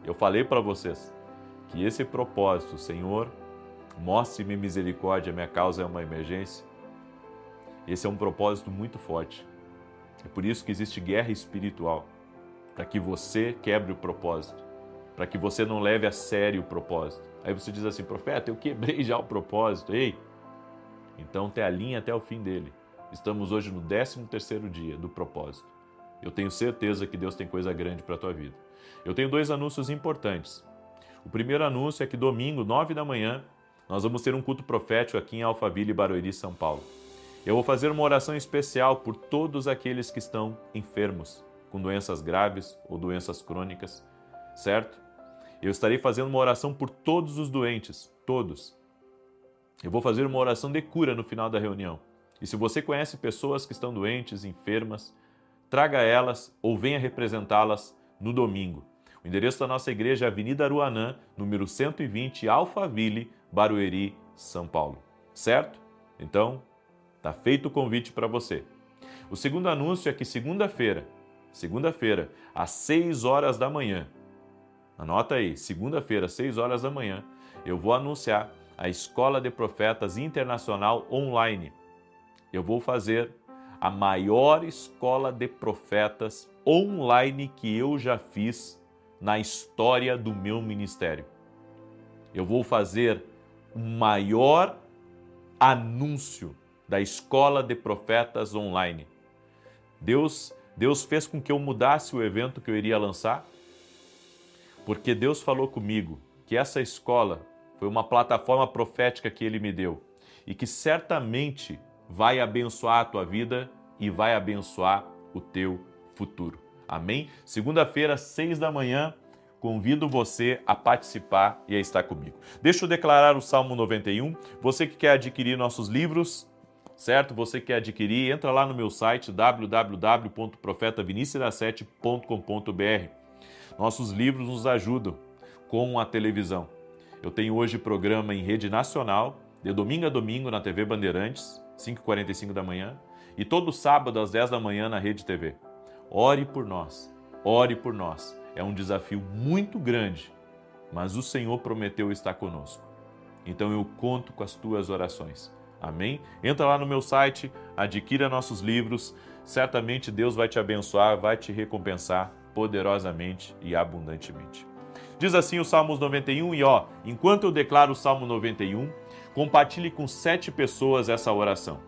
Eu falei para vocês que esse propósito, Senhor, mostre-me misericórdia, minha causa é uma emergência. Esse é um propósito muito forte. É por isso que existe guerra espiritual, para que você quebre o propósito, para que você não leve a sério o propósito. Aí você diz assim, profeta, eu quebrei já o propósito. Ei, então te alinha até o fim dele. Estamos hoje no 13º dia do propósito. Eu tenho certeza que Deus tem coisa grande para a tua vida. Eu tenho 2 anúncios importantes. O primeiro anúncio é que domingo, 9 da manhã, nós vamos ter um culto profético aqui em Alphaville, Barueri, São Paulo. Eu vou fazer uma oração especial por todos aqueles que estão enfermos, com doenças graves ou doenças crônicas, certo? Eu estarei fazendo uma oração por todos os doentes, todos. Eu vou fazer uma oração de cura no final da reunião. E se você conhece pessoas que estão doentes, enfermas, traga elas ou venha representá-las no domingo. O endereço da nossa igreja é Avenida Aruanã, número 120, Alphaville, Barueri, São Paulo. Certo? Então, está feito o convite para você. O segundo anúncio é que segunda-feira, às 6 horas da manhã, anota aí, segunda-feira, às 6 horas da manhã, eu vou anunciar a Escola de Profetas Internacional Online. Eu vou fazer a maior escola de profetas online que eu já fiz na história do meu ministério. Eu vou fazer o maior anúncio da Escola de Profetas online. Deus fez com que eu mudasse o evento que eu iria lançar, porque Deus falou comigo que essa escola foi uma plataforma profética que Ele me deu e que certamente vai abençoar a tua vida e vai abençoar o teu futuro. Amém? Segunda-feira, 6 da manhã, convido você a participar e a estar comigo. Deixa eu declarar o Salmo 91. Você que quer adquirir nossos livros, certo? Você que quer adquirir, entra lá no meu site www.profetavinicius7.com.br. Nossos livros nos ajudam com a televisão. Eu tenho hoje programa em rede nacional, de domingo a domingo na TV Bandeirantes, 5h45 da manhã, e todo sábado às 10 da manhã na Rede TV. Ore por nós, ore por nós. É um desafio muito grande, mas o Senhor prometeu estar conosco. Então eu conto com as tuas orações. Amém? Entra lá no meu site, adquira nossos livros, certamente Deus vai te abençoar, vai te recompensar poderosamente e abundantemente. Diz assim o Salmos 91 e enquanto eu declaro o Salmo 91, compartilhe com 7 pessoas essa oração.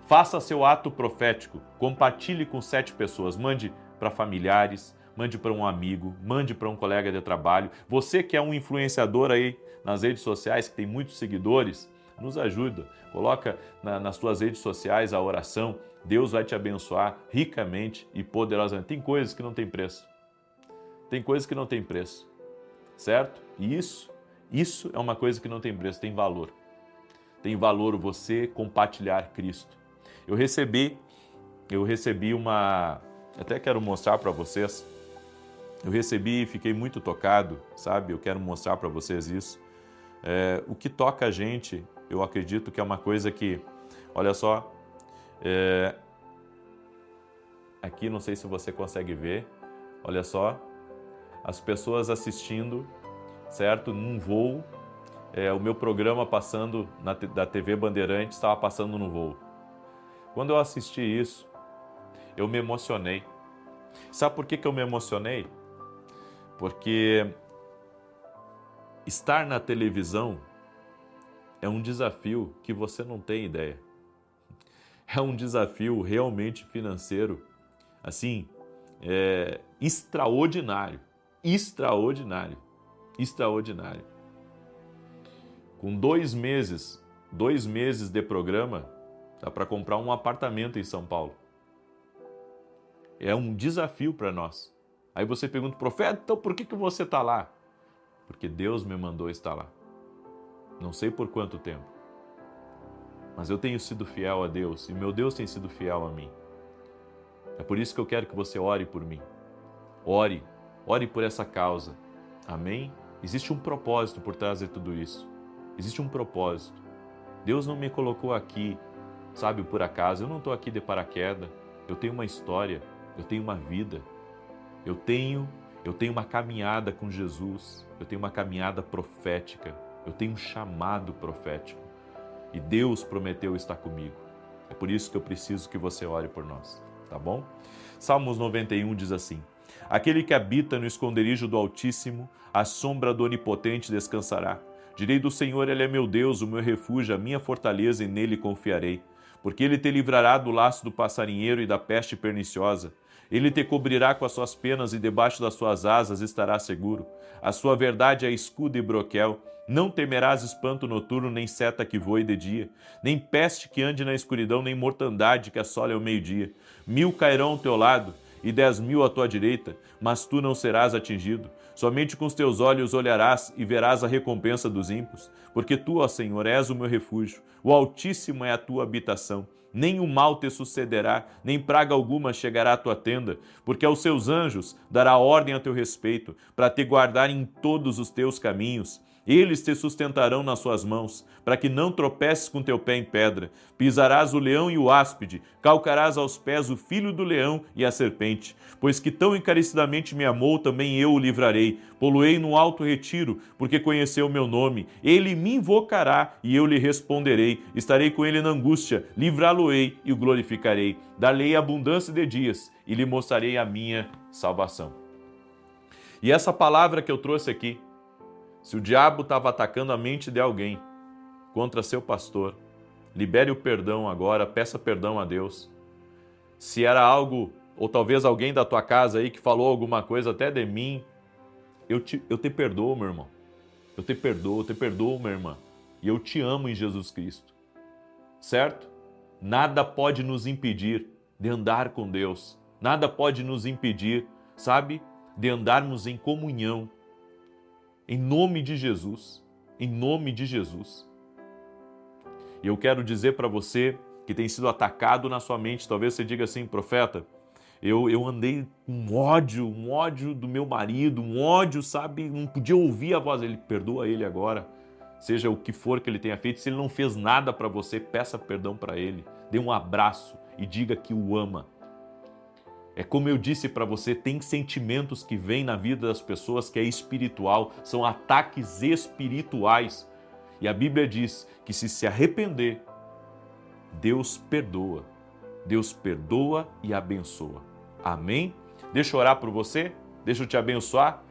Faça seu ato profético, compartilhe com 7 pessoas, mande para familiares, mande para um amigo, mande para um colega de trabalho. Você que é um influenciador aí nas redes sociais, que tem muitos seguidores, nos ajuda. Coloca nas tuas redes sociais a oração. Deus vai te abençoar ricamente e poderosamente. Tem coisas que não tem preço. Tem coisas que não tem preço. Certo? E isso é uma coisa que não tem preço, tem valor. Tem valor você compartilhar Cristo. Eu recebi uma... Até quero mostrar para vocês. Eu recebi e fiquei muito tocado, sabe? Eu quero mostrar para vocês isso. O que toca a gente, eu acredito que é uma coisa que... Olha só. Aqui, não sei se você consegue ver. Olha só. As pessoas assistindo, certo? Num voo. O meu programa passando da TV Bandeirantes estava passando no voo. Quando eu assisti isso, eu me emocionei. Sabe por que eu me emocionei? Porque estar na televisão é um desafio que você não tem ideia. É um desafio realmente financeiro, assim, extraordinário. Extraordinário. Extraordinário. Com 2 meses de programa, dá para comprar um apartamento em São Paulo. É um desafio para nós. Aí você pergunta, profeta, então por que você está lá? Porque Deus me mandou estar lá. Não sei por quanto tempo. Mas eu tenho sido fiel a Deus e meu Deus tem sido fiel a mim. É por isso que eu quero que você ore por mim. Ore por essa causa. Amém? Existe um propósito por trás de tudo isso. Existe um propósito. Deus não me colocou aqui, sabe, por acaso. Eu não estou aqui de paraquedas. Eu tenho uma história, eu tenho uma vida. Eu tenho uma caminhada com Jesus. Eu tenho uma caminhada profética. Eu tenho um chamado profético. E Deus prometeu estar comigo. É por isso que eu preciso que você ore por nós. Tá bom? Salmos 91 diz assim: Aquele que habita no esconderijo do Altíssimo, à sombra do Onipotente descansará. Direi do Senhor, Ele é meu Deus, o meu refúgio, a minha fortaleza, e nele confiarei. Porque Ele te livrará do laço do passarinheiro e da peste perniciosa. Ele te cobrirá com as suas penas e debaixo das suas asas estarás seguro. A sua verdade é escudo e broquel. Não temerás espanto noturno, nem seta que voe de dia, nem peste que ande na escuridão, nem mortandade que assole ao meio-dia. 1000 cairão ao teu lado e 10.000 à tua direita, mas tu não serás atingido. Somente com os teus olhos olharás e verás a recompensa dos ímpios, porque tu, ó Senhor, és o meu refúgio, o Altíssimo é a tua habitação. Nem o mal te sucederá, nem praga alguma chegará à tua tenda, porque aos seus anjos dará ordem a teu respeito, para te guardar em todos os teus caminhos. Eles te sustentarão nas suas mãos, para que não tropeces com teu pé em pedra. Pisarás o leão e o áspide, calcarás aos pés o filho do leão e a serpente. Pois que tão encarecidamente me amou, também eu o livrarei. Poloei no alto retiro, porque conheceu o meu nome. Ele me invocará e eu lhe responderei. Estarei com ele na angústia, livrá-lo-ei e o glorificarei. Dar-lhe abundância de dias e lhe mostrarei a minha salvação. E essa palavra que eu trouxe aqui, se o diabo estava atacando a mente de alguém contra seu pastor, libere o perdão agora, peça perdão a Deus. Se era algo, ou talvez alguém da tua casa aí que falou alguma coisa até de mim, eu te perdoo, meu irmão. Eu te perdoo, minha irmã. E eu te amo em Jesus Cristo. Certo? Nada pode nos impedir de andar com Deus. Nada pode nos impedir, sabe, de andarmos em comunhão. Em nome de Jesus. Em nome de Jesus. E eu quero dizer para você que tem sido atacado na sua mente, talvez você diga assim, profeta, eu andei com um ódio do meu marido, um ódio, sabe, não podia ouvir a voz dele. Perdoa ele agora, seja o que for que ele tenha feito. Se ele não fez nada para você, peça perdão para ele, dê um abraço e diga que o ama. É como eu disse para você, tem sentimentos que vêm na vida das pessoas que é espiritual, são ataques espirituais. E a Bíblia diz que se arrepender, Deus perdoa. Deus perdoa e abençoa. Amém? Deixa eu orar por você, deixa eu te abençoar.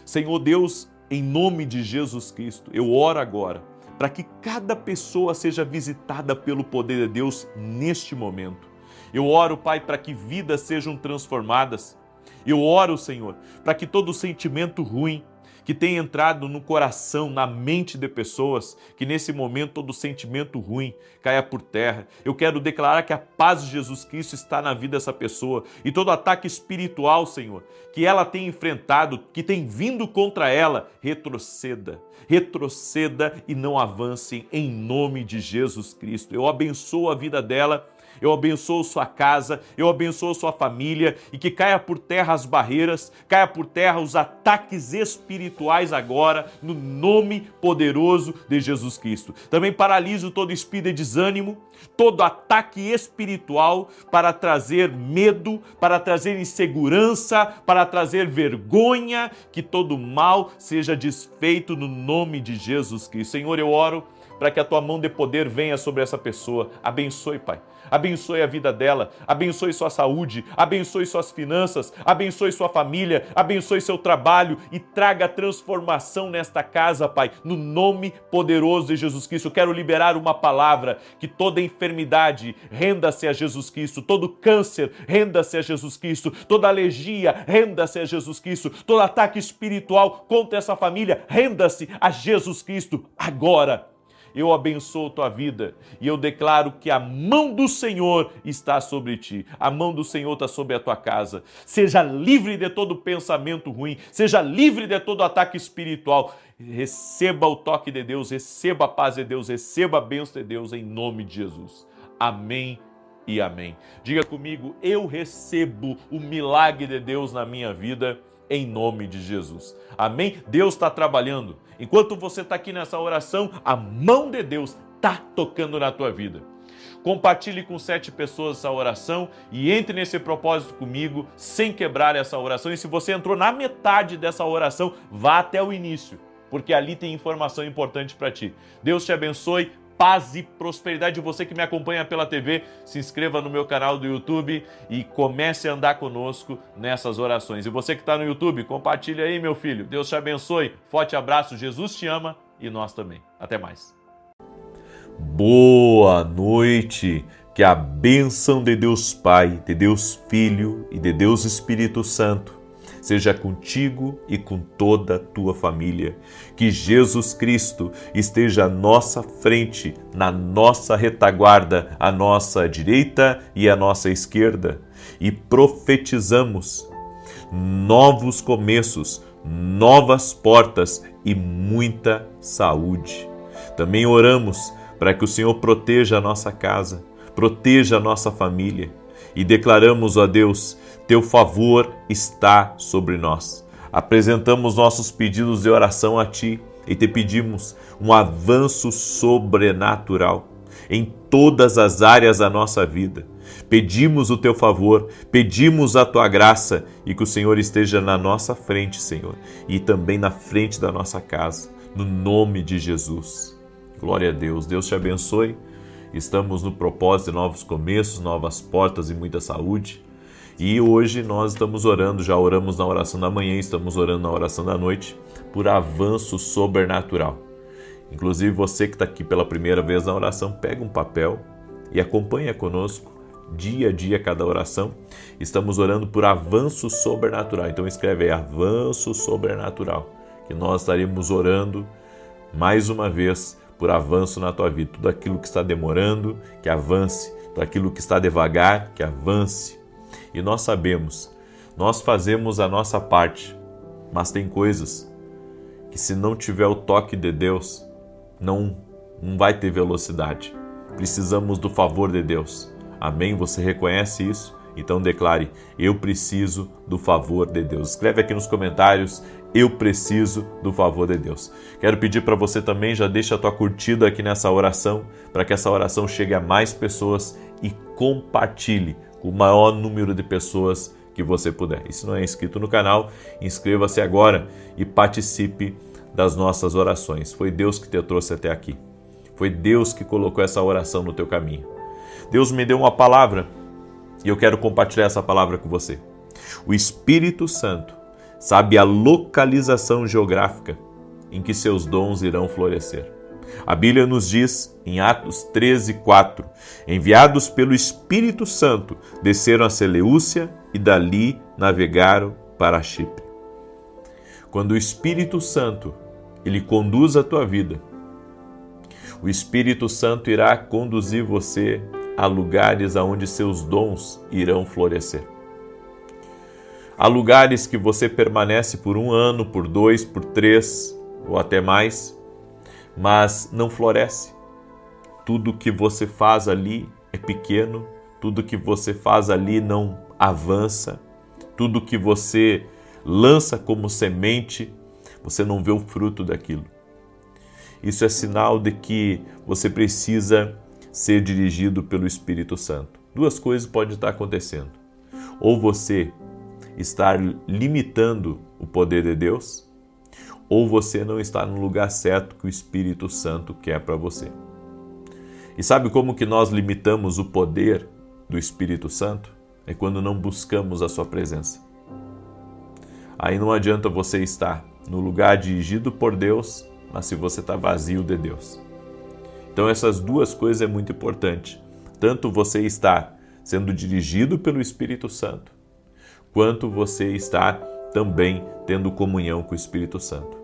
Senhor Deus, em nome de Jesus Cristo, eu oro agora para que cada pessoa seja visitada pelo poder de Deus neste momento. Eu oro, Pai, para que vidas sejam transformadas. Eu oro, Senhor, para que todo sentimento ruim que tem entrado no coração, na mente de pessoas, que nesse momento todo sentimento ruim caia por terra. Eu quero declarar que a paz de Jesus Cristo está na vida dessa pessoa e todo ataque espiritual, Senhor, que ela tem enfrentado, que tem vindo contra ela, retroceda. Retroceda e não avance em nome de Jesus Cristo. Eu abençoo a vida dela. Eu abençoo sua casa, eu abençoo sua família e que caia por terra as barreiras, caia por terra os ataques espirituais agora, no nome poderoso de Jesus Cristo. Também paraliso todo espírito de desânimo, todo ataque espiritual para trazer medo, para trazer insegurança, para trazer vergonha, que todo mal seja desfeito no nome de Jesus Cristo. Senhor, eu oro para que a tua mão de poder venha sobre essa pessoa. Abençoe, Pai. Abençoe a vida dela, abençoe sua saúde, abençoe suas finanças, abençoe sua família, abençoe seu trabalho e traga transformação nesta casa, Pai, no nome poderoso de Jesus Cristo. Eu quero liberar uma palavra, que toda enfermidade renda-se a Jesus Cristo, todo câncer renda-se a Jesus Cristo, toda alergia renda-se a Jesus Cristo, todo ataque espiritual contra essa família renda-se a Jesus Cristo agora. Eu abençoo tua vida e eu declaro que a mão do Senhor está sobre ti, a mão do Senhor está sobre a tua casa. Seja livre de todo pensamento ruim, seja livre de todo ataque espiritual. Receba o toque de Deus, receba a paz de Deus, receba a bênção de Deus em nome de Jesus. Amém e amém. Diga comigo, eu recebo o milagre de Deus na minha vida em nome de Jesus. Amém? Deus está trabalhando. Enquanto você está aqui nessa oração, a mão de Deus está tocando na tua vida. Compartilhe com 7 pessoas essa oração e entre nesse propósito comigo sem quebrar essa oração. E se você entrou na metade dessa oração, vá até o início, porque ali tem informação importante para ti. Deus te abençoe. Paz e prosperidade. Você que me acompanha pela TV, se inscreva no meu canal do YouTube e comece a andar conosco nessas orações. E você que está no YouTube, compartilha aí, meu filho. Deus te abençoe. Forte abraço. Jesus te ama e nós também. Até mais. Boa noite. Que a bênção de Deus Pai, de Deus Filho e de Deus Espírito Santo seja contigo e com toda a tua família. Que Jesus Cristo esteja à nossa frente, na nossa retaguarda, à nossa direita e à nossa esquerda. E profetizamos novos começos, novas portas e muita saúde. Também oramos para que o Senhor proteja a nossa casa, proteja a nossa família. E declaramos, ó Deus, teu favor está sobre nós. Apresentamos nossos pedidos de oração a ti e te pedimos um avanço sobrenatural em todas as áreas da nossa vida. Pedimos o teu favor, pedimos a tua graça e que o Senhor esteja na nossa frente, Senhor, e também na frente da nossa casa, no nome de Jesus. Glória a Deus. Deus te abençoe. Estamos no propósito de novos começos, novas portas e muita saúde. E hoje nós estamos orando, já oramos na oração da manhã, estamos orando na oração da noite, por avanço sobrenatural. Inclusive você que está aqui pela primeira vez na oração, pega um papel e acompanha conosco, dia a dia, cada oração. Estamos orando por avanço sobrenatural. Então escreve aí, avanço sobrenatural, que nós estaremos orando mais uma vez, por avanço na tua vida. Tudo aquilo que está demorando, que avance. Tudo aquilo que está devagar, que avance. E nós sabemos, nós fazemos a nossa parte, mas tem coisas que, se não tiver o toque de Deus, não vai ter velocidade. Precisamos do favor de Deus. Amém? Você reconhece isso? Então declare: eu preciso do favor de Deus. Escreve aqui nos comentários: eu preciso do favor de Deus. Quero pedir para você também, já deixa a tua curtida aqui nessa oração, para que essa oração chegue a mais pessoas e compartilhe com o maior número de pessoas que você puder. E se não é inscrito no canal, inscreva-se agora e participe das nossas orações. Foi Deus que te trouxe até aqui. Foi Deus que colocou essa oração no teu caminho. Deus me deu uma palavra e eu quero compartilhar essa palavra com você. O Espírito Santo sabe a localização geográfica em que seus dons irão florescer. A Bíblia nos diz, em Atos 13:4, enviados pelo Espírito Santo, desceram a Seleucia e dali navegaram para Chipre. Quando o Espírito Santo, ele conduz a tua vida, o Espírito Santo irá conduzir você a lugares aonde seus dons irão florescer. Há lugares que você permanece por 1 ano, por 2, por 3 ou até mais, mas não floresce. Tudo que você faz ali é pequeno, tudo que você faz ali não avança, tudo que você lança como semente, você não vê o fruto daquilo. Isso é sinal de que você precisa ser dirigido pelo Espírito Santo. 2 coisas podem estar acontecendo. Ou você estar limitando o poder de Deus, ou você não está no lugar certo que o Espírito Santo quer para você. E sabe como que nós limitamos o poder do Espírito Santo? É quando não buscamos a sua presença. Aí não adianta você estar no lugar dirigido por Deus, mas se você está vazio de Deus. Então essas 2 coisas é muito importante. Tanto você estar sendo dirigido pelo Espírito Santo, quanto você está também tendo comunhão com o Espírito Santo.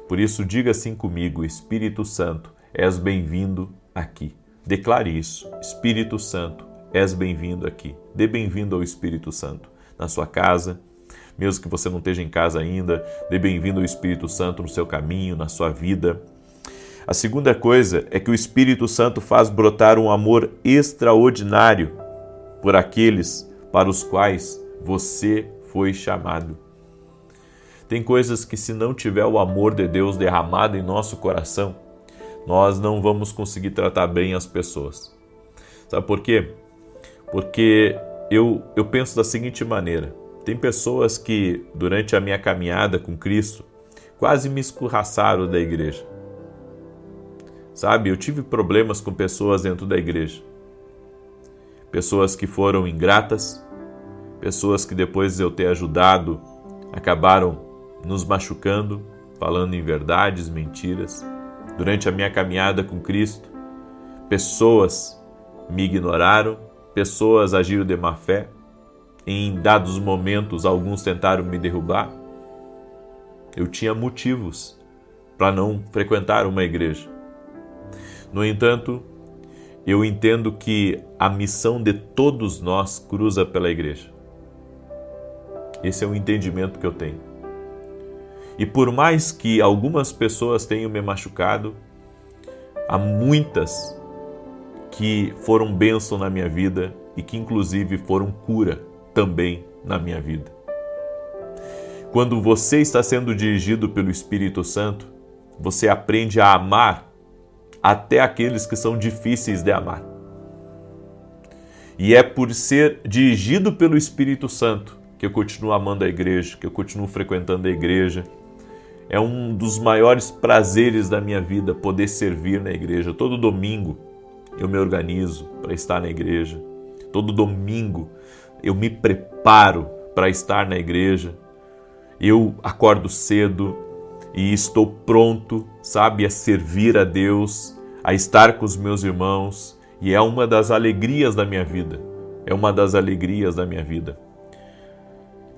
Por isso, diga assim comigo: Espírito Santo, és bem-vindo aqui. Declare isso: Espírito Santo, és bem-vindo aqui. Dê bem-vindo ao Espírito Santo na sua casa, mesmo que você não esteja em casa ainda. Dê bem-vindo ao Espírito Santo no seu caminho, na sua vida. A segunda coisa é que o Espírito Santo faz brotar um amor extraordinário por aqueles para os quais você foi chamado. Tem coisas que, se não tiver o amor de Deus derramado em nosso coração, nós não vamos conseguir tratar bem as pessoas. Sabe por quê? Porque eu penso da seguinte maneira: tem pessoas que, durante a minha caminhada com Cristo, quase me escorraçaram da igreja. Sabe, eu tive problemas com pessoas dentro da igreja. Pessoas que foram ingratas, pessoas que, depois de eu ter ajudado, acabaram nos machucando, falando inverdades, mentiras. Durante a minha caminhada com Cristo, pessoas me ignoraram, pessoas agiram de má fé. Em dados momentos, alguns tentaram me derrubar. Eu tinha motivos para não frequentar uma igreja. No entanto, eu entendo que a missão de todos nós cruza pela igreja. Esse é o entendimento que eu tenho. E por mais que algumas pessoas tenham me machucado, há muitas que foram bênção na minha vida e que inclusive foram cura também na minha vida. Quando você está sendo dirigido pelo Espírito Santo, você aprende a amar até aqueles que são difíceis de amar. E é por ser dirigido pelo Espírito Santo que eu continuo amando a igreja, que eu continuo frequentando a igreja. É um dos maiores prazeres da minha vida poder servir na igreja. Todo domingo eu me organizo para estar na igreja. Todo domingo eu me preparo para estar na igreja. Eu acordo cedo e estou pronto, sabe, a servir a Deus, a estar com os meus irmãos. E é uma das alegrias da minha vida. É uma das alegrias da minha vida.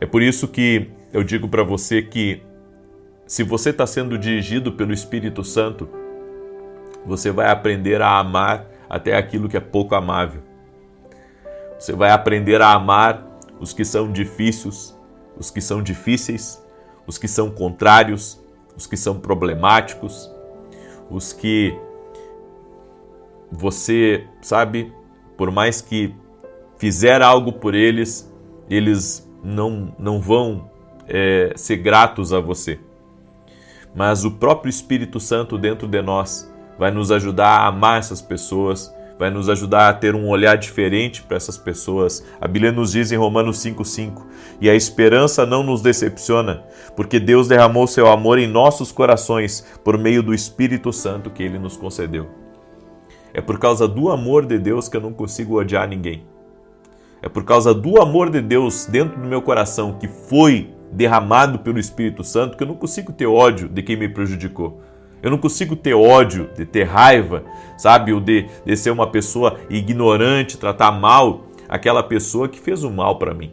É por isso que eu digo para você que, se você está sendo dirigido pelo Espírito Santo, você vai aprender a amar até aquilo que é pouco amável. Você vai aprender a amar os que são difíceis, os que são difíceis, os que são contrários, os que são problemáticos, os que você, sabe, por mais que fizer algo por eles, eles não vão ser gratos a você. Mas o próprio Espírito Santo dentro de nós vai nos ajudar a amar essas pessoas, vai nos ajudar a ter um olhar diferente para essas pessoas. A Bíblia nos diz em Romanos 5,5: e a esperança não nos decepciona, porque Deus derramou seu amor em nossos corações por meio do Espírito Santo que Ele nos concedeu. É por causa do amor de Deus que eu não consigo odiar ninguém. É por causa do amor de Deus dentro do meu coração, que foi derramado pelo Espírito Santo, que eu não consigo ter ódio de quem me prejudicou. Eu não consigo ter ódio, de ter raiva, sabe? Ou de ser uma pessoa ignorante, tratar mal aquela pessoa que fez o mal para mim.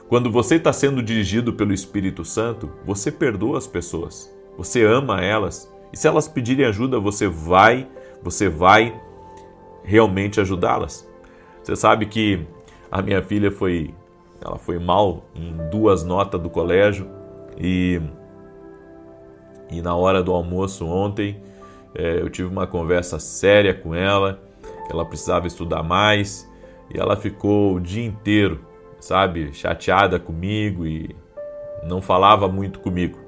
Quando você está sendo dirigido pelo Espírito Santo, você perdoa as pessoas, você ama elas. E se elas pedirem ajuda, você vai realmente ajudá-las. Você sabe que a minha filha foi mal em 2 notas do colégio e na hora do almoço ontem eu tive uma conversa séria com ela, que ela precisava estudar mais, e ela ficou o dia inteiro, sabe, chateada comigo e não falava muito comigo.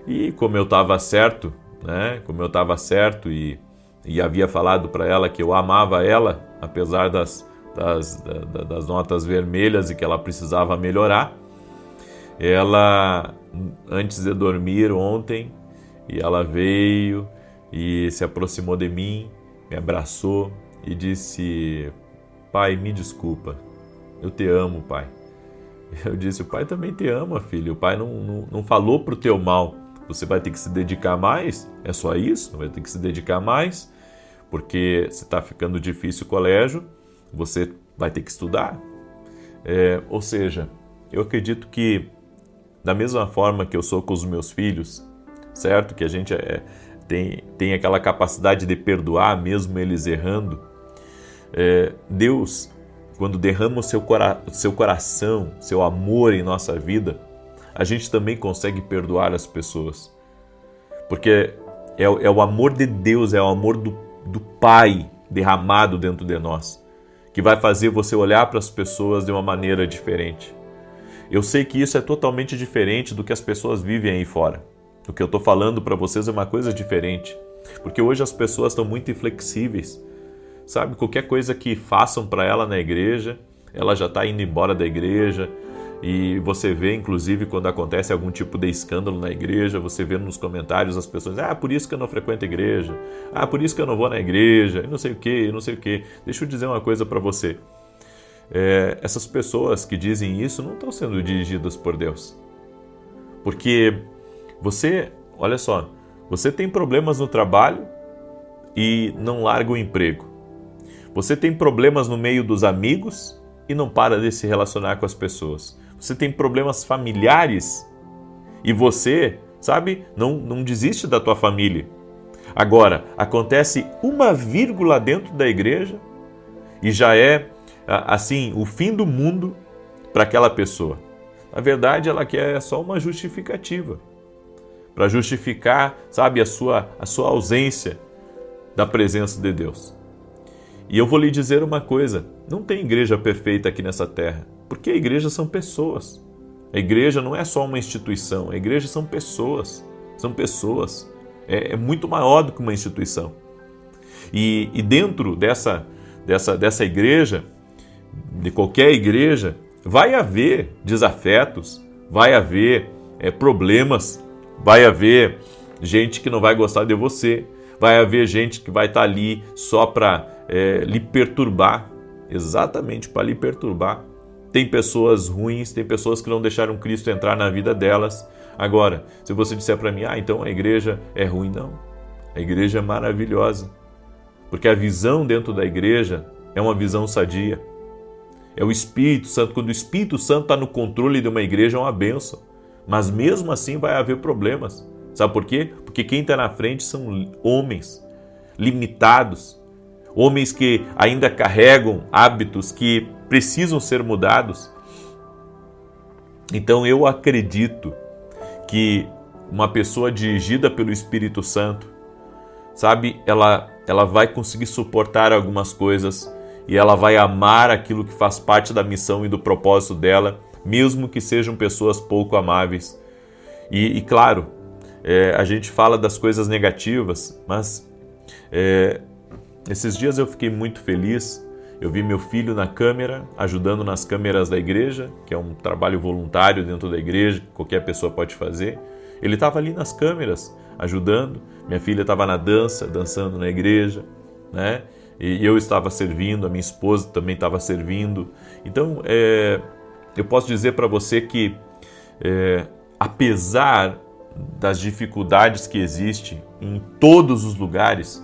E como eu estava certo, né, e havia falado para ela que eu amava ela, apesar das notas vermelhas e que ela precisava melhorar, ela, antes de dormir ontem, e ela veio e se aproximou de mim, me abraçou e disse: pai, me desculpa, eu te amo, pai. Eu disse: o pai também te ama, filho, o pai não falou pro teu mal, você vai ter que se dedicar mais, é só isso, vai ter que se dedicar mais, porque se está ficando difícil o colégio, você vai ter que estudar. Ou seja, eu acredito que da mesma forma que eu sou com os meus filhos, certo? Que a gente tem aquela capacidade de perdoar mesmo eles errando. Deus, quando derrama o seu coração, seu amor em nossa vida, a gente também consegue perdoar as pessoas. Porque é o amor de Deus, é o amor do Pai derramado dentro de nós, que vai fazer você olhar para as pessoas de uma maneira diferente. Eu sei que isso é totalmente diferente do que as pessoas vivem aí fora. O que eu estou falando para vocês é uma coisa diferente, porque hoje as pessoas estão muito inflexíveis, sabe? Qualquer coisa que façam para ela na igreja, ela já está indo embora da igreja. E você vê, inclusive, quando acontece algum tipo de escândalo na igreja, você vê nos comentários as pessoas: por isso que eu não frequento a igreja, por isso que eu não vou na igreja, e não sei o que. Deixa eu dizer uma coisa para você. Essas pessoas que dizem isso não estão sendo dirigidas por Deus. Porque você, olha só, você tem problemas no trabalho e não larga o emprego. Você tem problemas no meio dos amigos e não para de se relacionar com as pessoas. Você tem problemas familiares e você, sabe, não desiste da tua família. Agora, acontece uma vírgula dentro da igreja e já é, assim, o fim do mundo para aquela pessoa. Na verdade, ela quer só uma justificativa para justificar, sabe, a sua ausência da presença de Deus. E eu vou lhe dizer uma coisa: não tem igreja perfeita aqui nessa terra, porque a igreja são pessoas. A igreja não é só uma instituição, a igreja são pessoas. São pessoas. É muito maior do que uma instituição. E dentro dessa igreja, de qualquer igreja, vai haver desafetos, vai haver problemas, vai haver gente que não vai gostar de você, vai haver gente que vai estar ali só para lhe perturbar, exatamente para lhe perturbar. Tem pessoas ruins, tem pessoas que não deixaram Cristo entrar na vida delas. Agora, se você disser para mim: então a igreja é ruim, não. A igreja é maravilhosa, porque a visão dentro da igreja é uma visão sadia. É o Espírito Santo. Quando o Espírito Santo está no controle de uma igreja, é uma bênção. Mas mesmo assim vai haver problemas. Sabe por quê? Porque quem está na frente são homens limitados, homens que ainda carregam hábitos que precisam ser mudados. Então eu acredito que uma pessoa dirigida pelo Espírito Santo, sabe, ela vai conseguir suportar algumas coisas e ela vai amar aquilo que faz parte da missão e do propósito dela, mesmo que sejam pessoas pouco amáveis. E claro, a gente fala das coisas negativas, mas esses dias eu fiquei muito feliz. Eu vi meu filho na câmera, ajudando nas câmeras da igreja, que é um trabalho voluntário dentro da igreja, que qualquer pessoa pode fazer. Ele estava ali nas câmeras, ajudando. Minha filha estava na dança, dançando na igreja, né? E eu estava servindo, a minha esposa também estava servindo. Então, eu posso dizer para você que, apesar das dificuldades que existem em todos os lugares,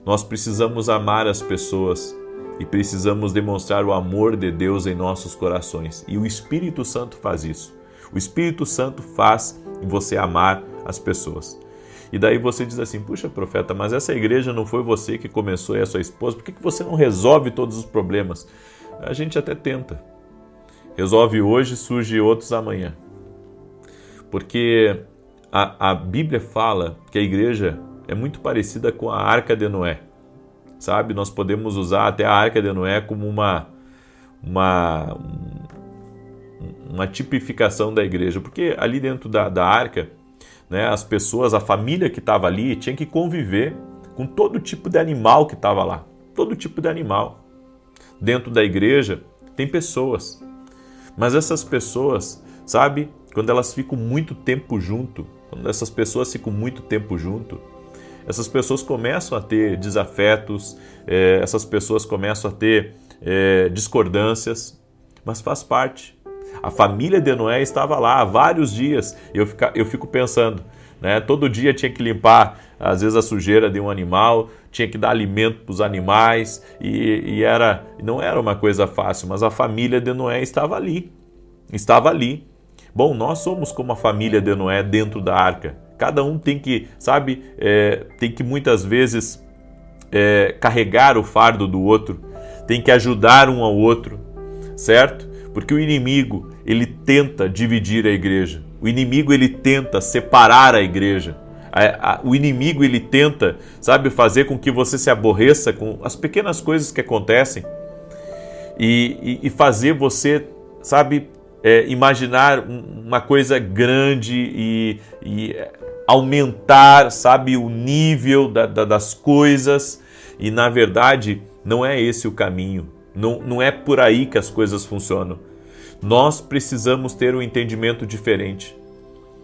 nós precisamos amar as pessoas e precisamos demonstrar o amor de Deus em nossos corações. E o Espírito Santo faz isso. O Espírito Santo faz você amar as pessoas. E daí você diz assim, puxa, profeta, mas essa igreja não foi você que começou e a sua esposa, por que você não resolve todos os problemas? A gente até tenta. Resolve hoje, surge outros amanhã. Porque a Bíblia fala que a igreja é muito parecida com a Arca de Noé. Sabe? Nós podemos usar até a Arca de Noé como uma tipificação da igreja. Porque ali dentro da arca, né, as pessoas, a família que estava ali tinha que conviver com todo tipo de animal que estava lá. Todo tipo de animal. Dentro da igreja tem pessoas. Mas essas pessoas, sabe, quando elas ficam muito tempo junto, essas pessoas começam a ter desafetos, essas pessoas começam a ter discordâncias, mas faz parte. A família de Noé estava lá há vários dias. Eu fico pensando, né? Todo dia tinha que limpar, às vezes, a sujeira de um animal, tinha que dar alimento para os animais, e não era uma coisa fácil, mas a família de Noé estava ali. Bom, nós somos como a família de Noé dentro da arca. Cada um tem que, sabe, tem que muitas vezes carregar o fardo do outro, tem que ajudar um ao outro, certo? Porque o inimigo, ele tenta dividir a igreja. O inimigo, ele tenta separar a igreja. O inimigo, ele tenta, sabe, fazer com que você se aborreça com as pequenas coisas que acontecem e fazer você, sabe, imaginar uma coisa grande e aumentar, sabe, o nível das coisas. E, na verdade, não é esse o caminho. Não é por aí que as coisas funcionam. Nós precisamos ter um entendimento diferente,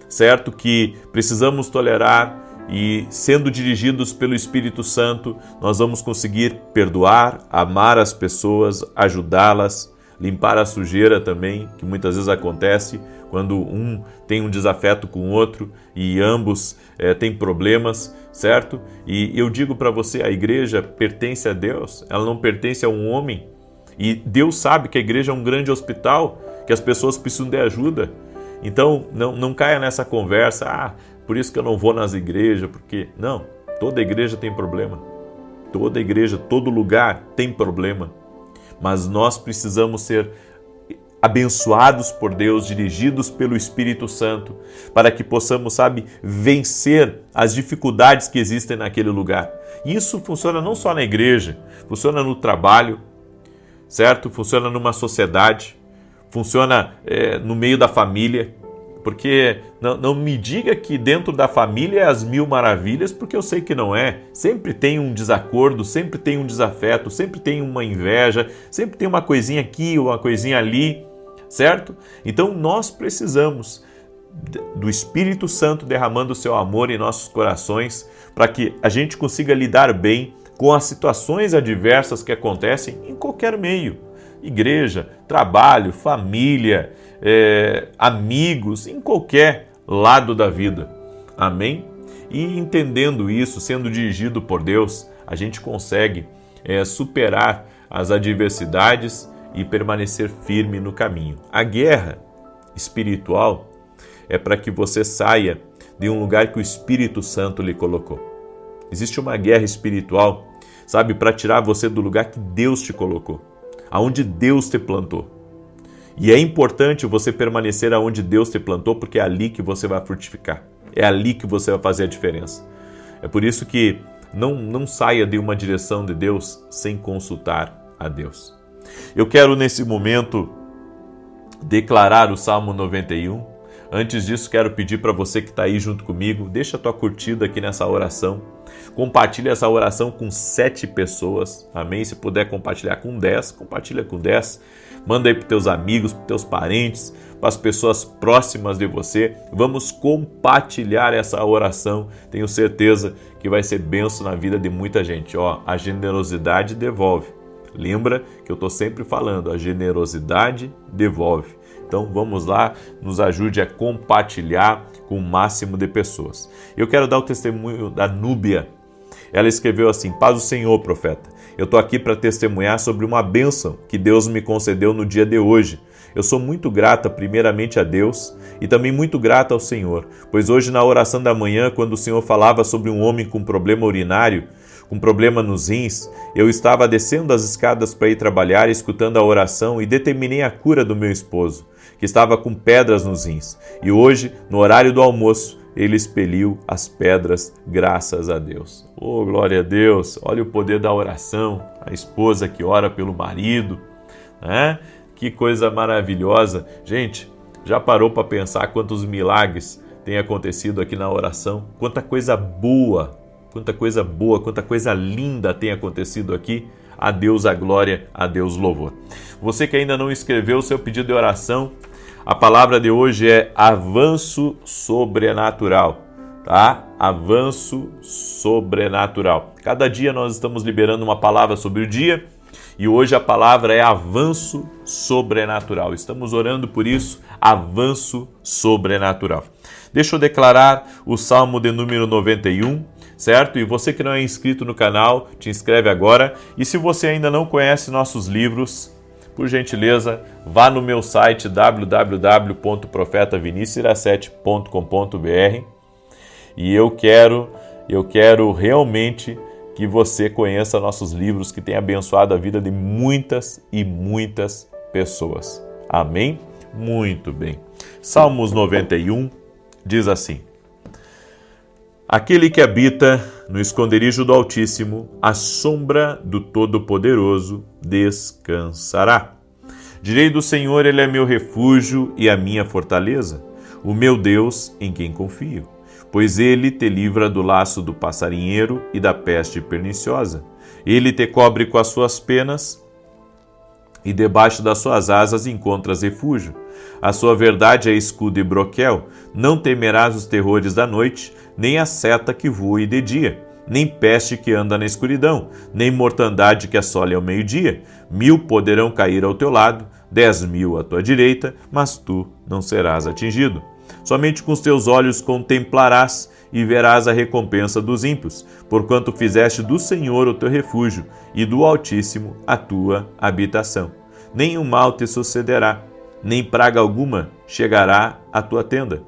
certo? Que precisamos tolerar e, sendo dirigidos pelo Espírito Santo, nós vamos conseguir perdoar, amar as pessoas, ajudá-las, limpar a sujeira também, que muitas vezes acontece quando um tem um desafeto com o outro e ambos têm problemas, certo? E eu digo para você, a igreja pertence a Deus, ela não pertence a um homem. E Deus sabe que a igreja é um grande hospital, que as pessoas precisam de ajuda. Então, não caia nessa conversa, por isso que eu não vou nas igrejas, porque... Não, toda igreja tem problema. Toda igreja, todo lugar tem problema. Mas nós precisamos ser abençoados por Deus, dirigidos pelo Espírito Santo, para que possamos, sabe, vencer as dificuldades que existem naquele lugar. E isso funciona não só na igreja, funciona no trabalho, certo? Funciona numa sociedade, funciona no meio da família, porque não me diga que dentro da família é as mil maravilhas, porque eu sei que não é. Sempre tem um desacordo, sempre tem um desafeto, sempre tem uma inveja, sempre tem uma coisinha aqui, uma coisinha ali, certo? Então nós precisamos do Espírito Santo derramando o seu amor em nossos corações, para que a gente consiga lidar bem com as situações adversas que acontecem em qualquer meio. Igreja, trabalho, família, amigos, em qualquer lado da vida. Amém? E entendendo isso, sendo dirigido por Deus, a gente consegue superar as adversidades e permanecer firme no caminho. A guerra espiritual, é para que você saia de um lugar que o Espírito Santo lhe colocou. Existe uma guerra espiritual, sabe, para tirar você do lugar que Deus te colocou, aonde Deus te plantou. E é importante você permanecer aonde Deus te plantou, porque é ali que você vai frutificar. É ali que você vai fazer a diferença. É por isso que não saia de uma direção de Deus sem consultar a Deus. Eu quero nesse momento declarar o Salmo 91. Antes disso, quero pedir para você que está aí junto comigo, deixa a tua curtida aqui nessa oração. Compartilha essa oração com 7 pessoas, amém? Se puder compartilhar com 10, compartilha com 10. Manda aí para os teus amigos, para os teus parentes, para as pessoas próximas de você. Vamos compartilhar essa oração. Tenho certeza que vai ser bênção na vida de muita gente. A generosidade devolve. Lembra que eu estou sempre falando, a generosidade devolve. Então vamos lá, nos ajude a compartilhar com o máximo de pessoas. Eu quero dar o testemunho da Núbia. Ela escreveu assim: paz do Senhor, profeta. Eu estou aqui para testemunhar sobre uma bênção que Deus me concedeu no dia de hoje. Eu sou muito grata primeiramente a Deus e também muito grata ao Senhor, pois hoje na oração da manhã, quando o Senhor falava sobre um homem com problema urinário, com problema nos rins, eu estava descendo as escadas para ir trabalhar, escutando a oração e determinei a cura do meu esposo, que estava com pedras nos rins. E hoje, no horário do almoço, ele expeliu as pedras, graças a Deus. Oh, glória a Deus! Olha o poder da oração, a esposa que ora pelo marido, né? Que coisa maravilhosa. Gente, já parou para pensar quantos milagres têm acontecido aqui na oração? Quanta coisa boa, quanta coisa linda tem acontecido aqui. A Deus a glória, a Deus louvor. Você que ainda não escreveu o seu pedido de oração, a palavra de hoje é avanço sobrenatural, tá? Avanço sobrenatural. Cada dia nós estamos liberando uma palavra sobre o dia e hoje a palavra é avanço sobrenatural. Estamos orando por isso, avanço sobrenatural. Deixa eu declarar o Salmo de número 91, certo? E você que não é inscrito no canal, te inscreve agora. E se você ainda não conhece nossos livros, por gentileza, vá no meu site www.profetavinicius7.com.br e eu quero realmente que você conheça nossos livros que têm abençoado a vida de muitas e muitas pessoas. Amém? Muito bem. Salmos 91 diz assim: aquele que habita no esconderijo do Altíssimo, à sombra do Todo-Poderoso, descansará. Direi do Senhor, Ele é meu refúgio e a minha fortaleza, o meu Deus em quem confio. Pois Ele te livra do laço do passarinheiro e da peste perniciosa. Ele te cobre com as suas penas e debaixo das suas asas encontras refúgio. A sua verdade é escudo e broquel. Não temerás os terrores da noite, nem a seta que voe de dia, nem peste que anda na escuridão, nem mortandade que assole ao meio-dia. 1000 poderão cair ao teu lado, 10.000 à tua direita, mas tu não serás atingido. Somente com os teus olhos contemplarás e verás a recompensa dos ímpios, porquanto fizeste do Senhor o teu refúgio e do Altíssimo a tua habitação. Nenhum mal te sucederá, nem praga alguma chegará à tua tenda,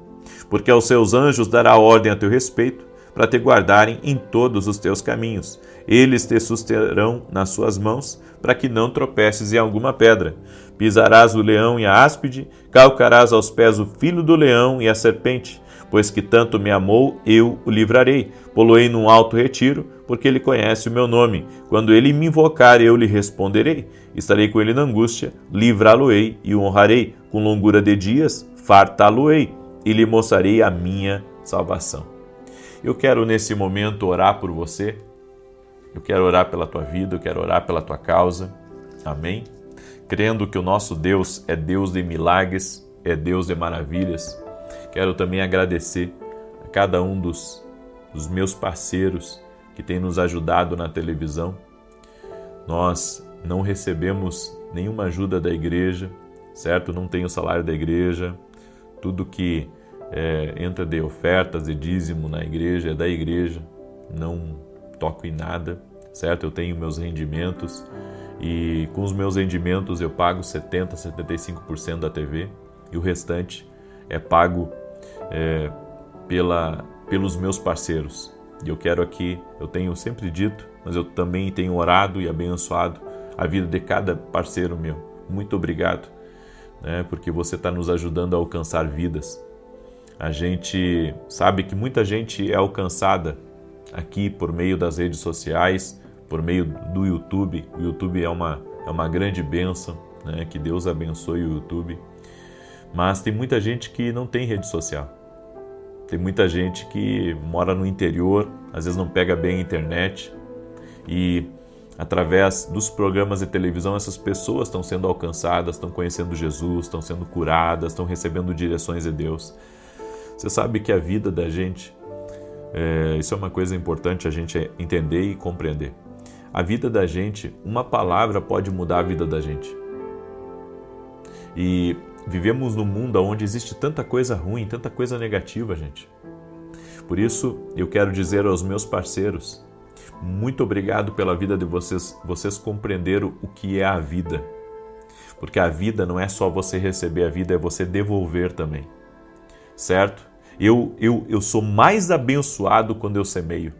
porque aos seus anjos dará ordem a teu respeito, para te guardarem em todos os teus caminhos. Eles te susterão nas suas mãos, para que não tropeces em alguma pedra. Pisarás o leão e a áspide, calcarás aos pés o filho do leão e a serpente. Pois que tanto me amou, eu o livrarei. Poloei num alto retiro, porque ele conhece o meu nome. Quando ele me invocar, eu lhe responderei. Estarei com ele na angústia, livrá-lo-ei e o honrarei. Com longura de dias, fartá-lo-ei e lhe mostrarei a minha salvação. Eu quero nesse momento orar por você. Eu quero orar pela tua vida, eu quero orar pela tua causa. Amém? Crendo que o nosso Deus é Deus de milagres, é Deus de maravilhas. Quero também agradecer a cada um dos meus parceiros que tem nos ajudado na televisão. Nós não recebemos nenhuma ajuda da igreja, certo? Não tem o salário da igreja. Tudo que entra de ofertas e dízimo na igreja é da igreja. Não toco em nada, certo? Eu tenho meus rendimentos e com os meus rendimentos eu pago 70%, 75% da TV e o restante é pago pelos meus parceiros. E eu quero aqui, eu tenho sempre dito, mas eu também tenho orado e abençoado a vida de cada parceiro meu. Muito obrigado, né, porque você está nos ajudando a alcançar vidas. A gente sabe que muita gente é alcançada aqui por meio das redes sociais, por meio do YouTube. O YouTube é uma grande bênção, né, que Deus abençoe o YouTube. Mas tem muita gente que não tem rede social. Tem muita gente que mora no interior, às vezes não pega bem a internet e através dos programas de televisão essas pessoas estão sendo alcançadas, estão conhecendo Jesus, estão sendo curadas, estão recebendo direções de Deus. Você sabe que a vida da gente, isso é uma coisa importante a gente entender e compreender. A vida da gente, uma palavra pode mudar a vida da gente. E vivemos num mundo onde existe tanta coisa ruim, tanta coisa negativa, gente. Por isso, eu quero dizer aos meus parceiros, muito obrigado pela vida de vocês. Vocês compreenderam o que é a vida. Porque a vida não é só você receber, a vida é você devolver também. Certo? Eu sou mais abençoado quando eu semeio.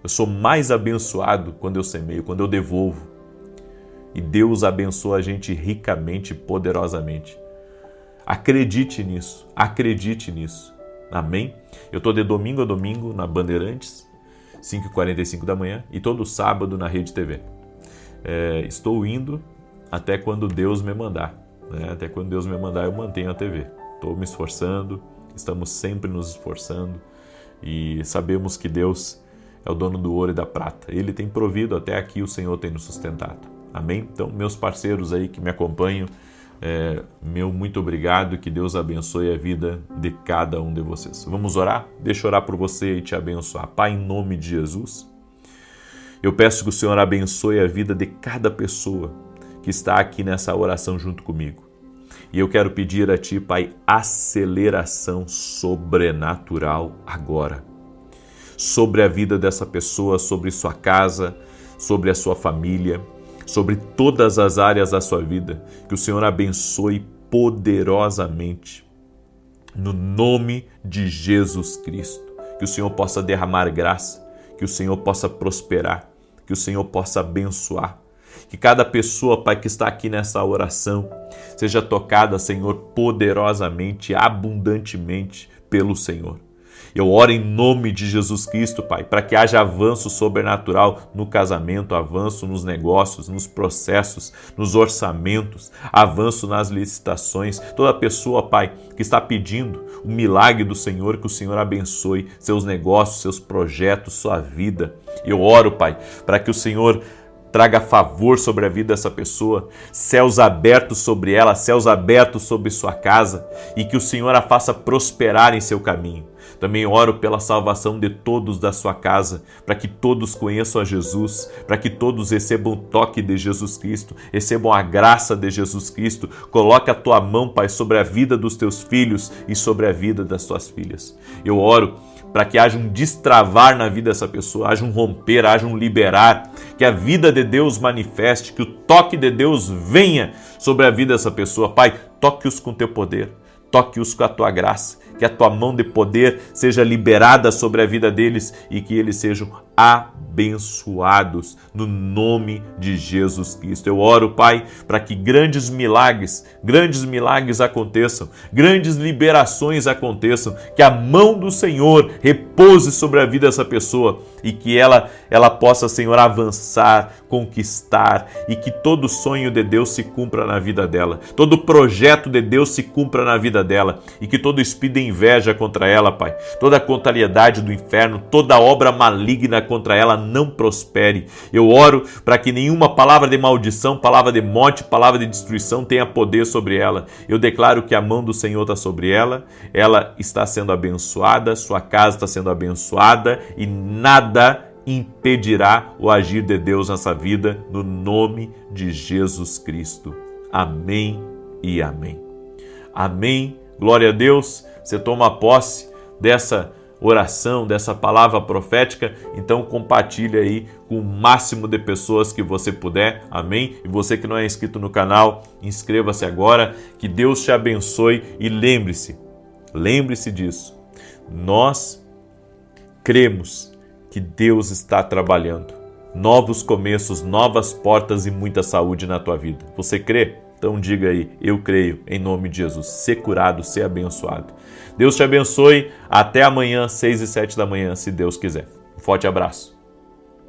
Eu sou mais abençoado quando eu semeio, quando eu devolvo. E Deus abençoa a gente ricamente, poderosamente. Acredite nisso, acredite nisso. Amém? Eu estou de domingo a domingo na Bandeirantes, 5h45 da manhã, e todo sábado na Rede TV. Estou indo até quando Deus me mandar. Né? Até quando Deus me mandar, eu mantenho a TV. Estou me esforçando, estamos sempre nos esforçando e sabemos que Deus é o dono do ouro e da prata. Ele tem provido, até aqui o Senhor tem nos sustentado. Amém? Então, meus parceiros aí que me acompanham, meu muito obrigado, que Deus abençoe a vida de cada um de vocês. Vamos orar? Deixa eu orar por você e te abençoar. Pai, em nome de Jesus, eu peço que o Senhor abençoe a vida de cada pessoa que está aqui nessa oração junto comigo. E eu quero pedir a Ti, Pai, aceleração sobrenatural agora. Sobre a vida dessa pessoa, sobre sua casa, sobre a sua família, sobre todas as áreas da sua vida, que o Senhor abençoe poderosamente, no nome de Jesus Cristo, que o Senhor possa derramar graça, que o Senhor possa prosperar, que o Senhor possa abençoar, que cada pessoa, Pai, que está aqui nessa oração, seja tocada, Senhor, poderosamente, abundantemente pelo Senhor. Eu oro em nome de Jesus Cristo, Pai, para que haja avanço sobrenatural no casamento, avanço nos negócios, nos processos, nos orçamentos, avanço nas licitações. Toda pessoa, Pai, que está pedindo o milagre do Senhor, que o Senhor abençoe seus negócios, seus projetos, sua vida. Eu oro, Pai, para que o Senhor traga favor sobre a vida dessa pessoa, céus abertos sobre ela, céus abertos sobre sua casa, e que o Senhor a faça prosperar em seu caminho. Também oro pela salvação de todos da sua casa, para que todos conheçam a Jesus, para que todos recebam o toque de Jesus Cristo, recebam a graça de Jesus Cristo. Coloque a tua mão, Pai, sobre a vida dos teus filhos e sobre a vida das tuas filhas. Eu oro para que haja um destravar na vida dessa pessoa, haja um romper, haja um liberar, que a vida de Deus manifeste, que o toque de Deus venha sobre a vida dessa pessoa. Pai, toque-os com teu poder, toque-os com a tua graça, que a tua mão de poder seja liberada sobre a vida deles e que eles sejam abençoados no nome de Jesus Cristo. Eu oro, Pai, para que grandes milagres aconteçam, grandes liberações aconteçam, que a mão do Senhor repouse sobre a vida dessa pessoa e que ela possa, Senhor, avançar, conquistar e que todo sonho de Deus se cumpra na vida dela, todo projeto de Deus se cumpra na vida dela e que todo espírito de inveja contra ela, Pai, toda a contrariedade do inferno, toda obra maligna contra ela não prospere. Eu oro para que nenhuma palavra de maldição, palavra de morte, palavra de destruição tenha poder sobre ela. Eu declaro que a mão do Senhor está sobre ela, ela está sendo abençoada, sua casa está sendo abençoada e nada impedirá o agir de Deus nessa vida, no nome de Jesus Cristo. Amém e amém. Amém. Glória a Deus. Você toma posse dessa oração, dessa palavra profética, então compartilha aí com o máximo de pessoas que você puder, amém? E você que não é inscrito no canal, inscreva-se agora, que Deus te abençoe e lembre-se, Lembre-se disso. Nós cremos que Deus está trabalhando. Novos começos, novas portas e muita saúde na tua vida. Você crê? Então diga aí, eu creio, em nome de Jesus. Ser curado, ser abençoado. Deus te abençoe. Até amanhã, 6 e 7 da manhã, se Deus quiser. Um forte abraço.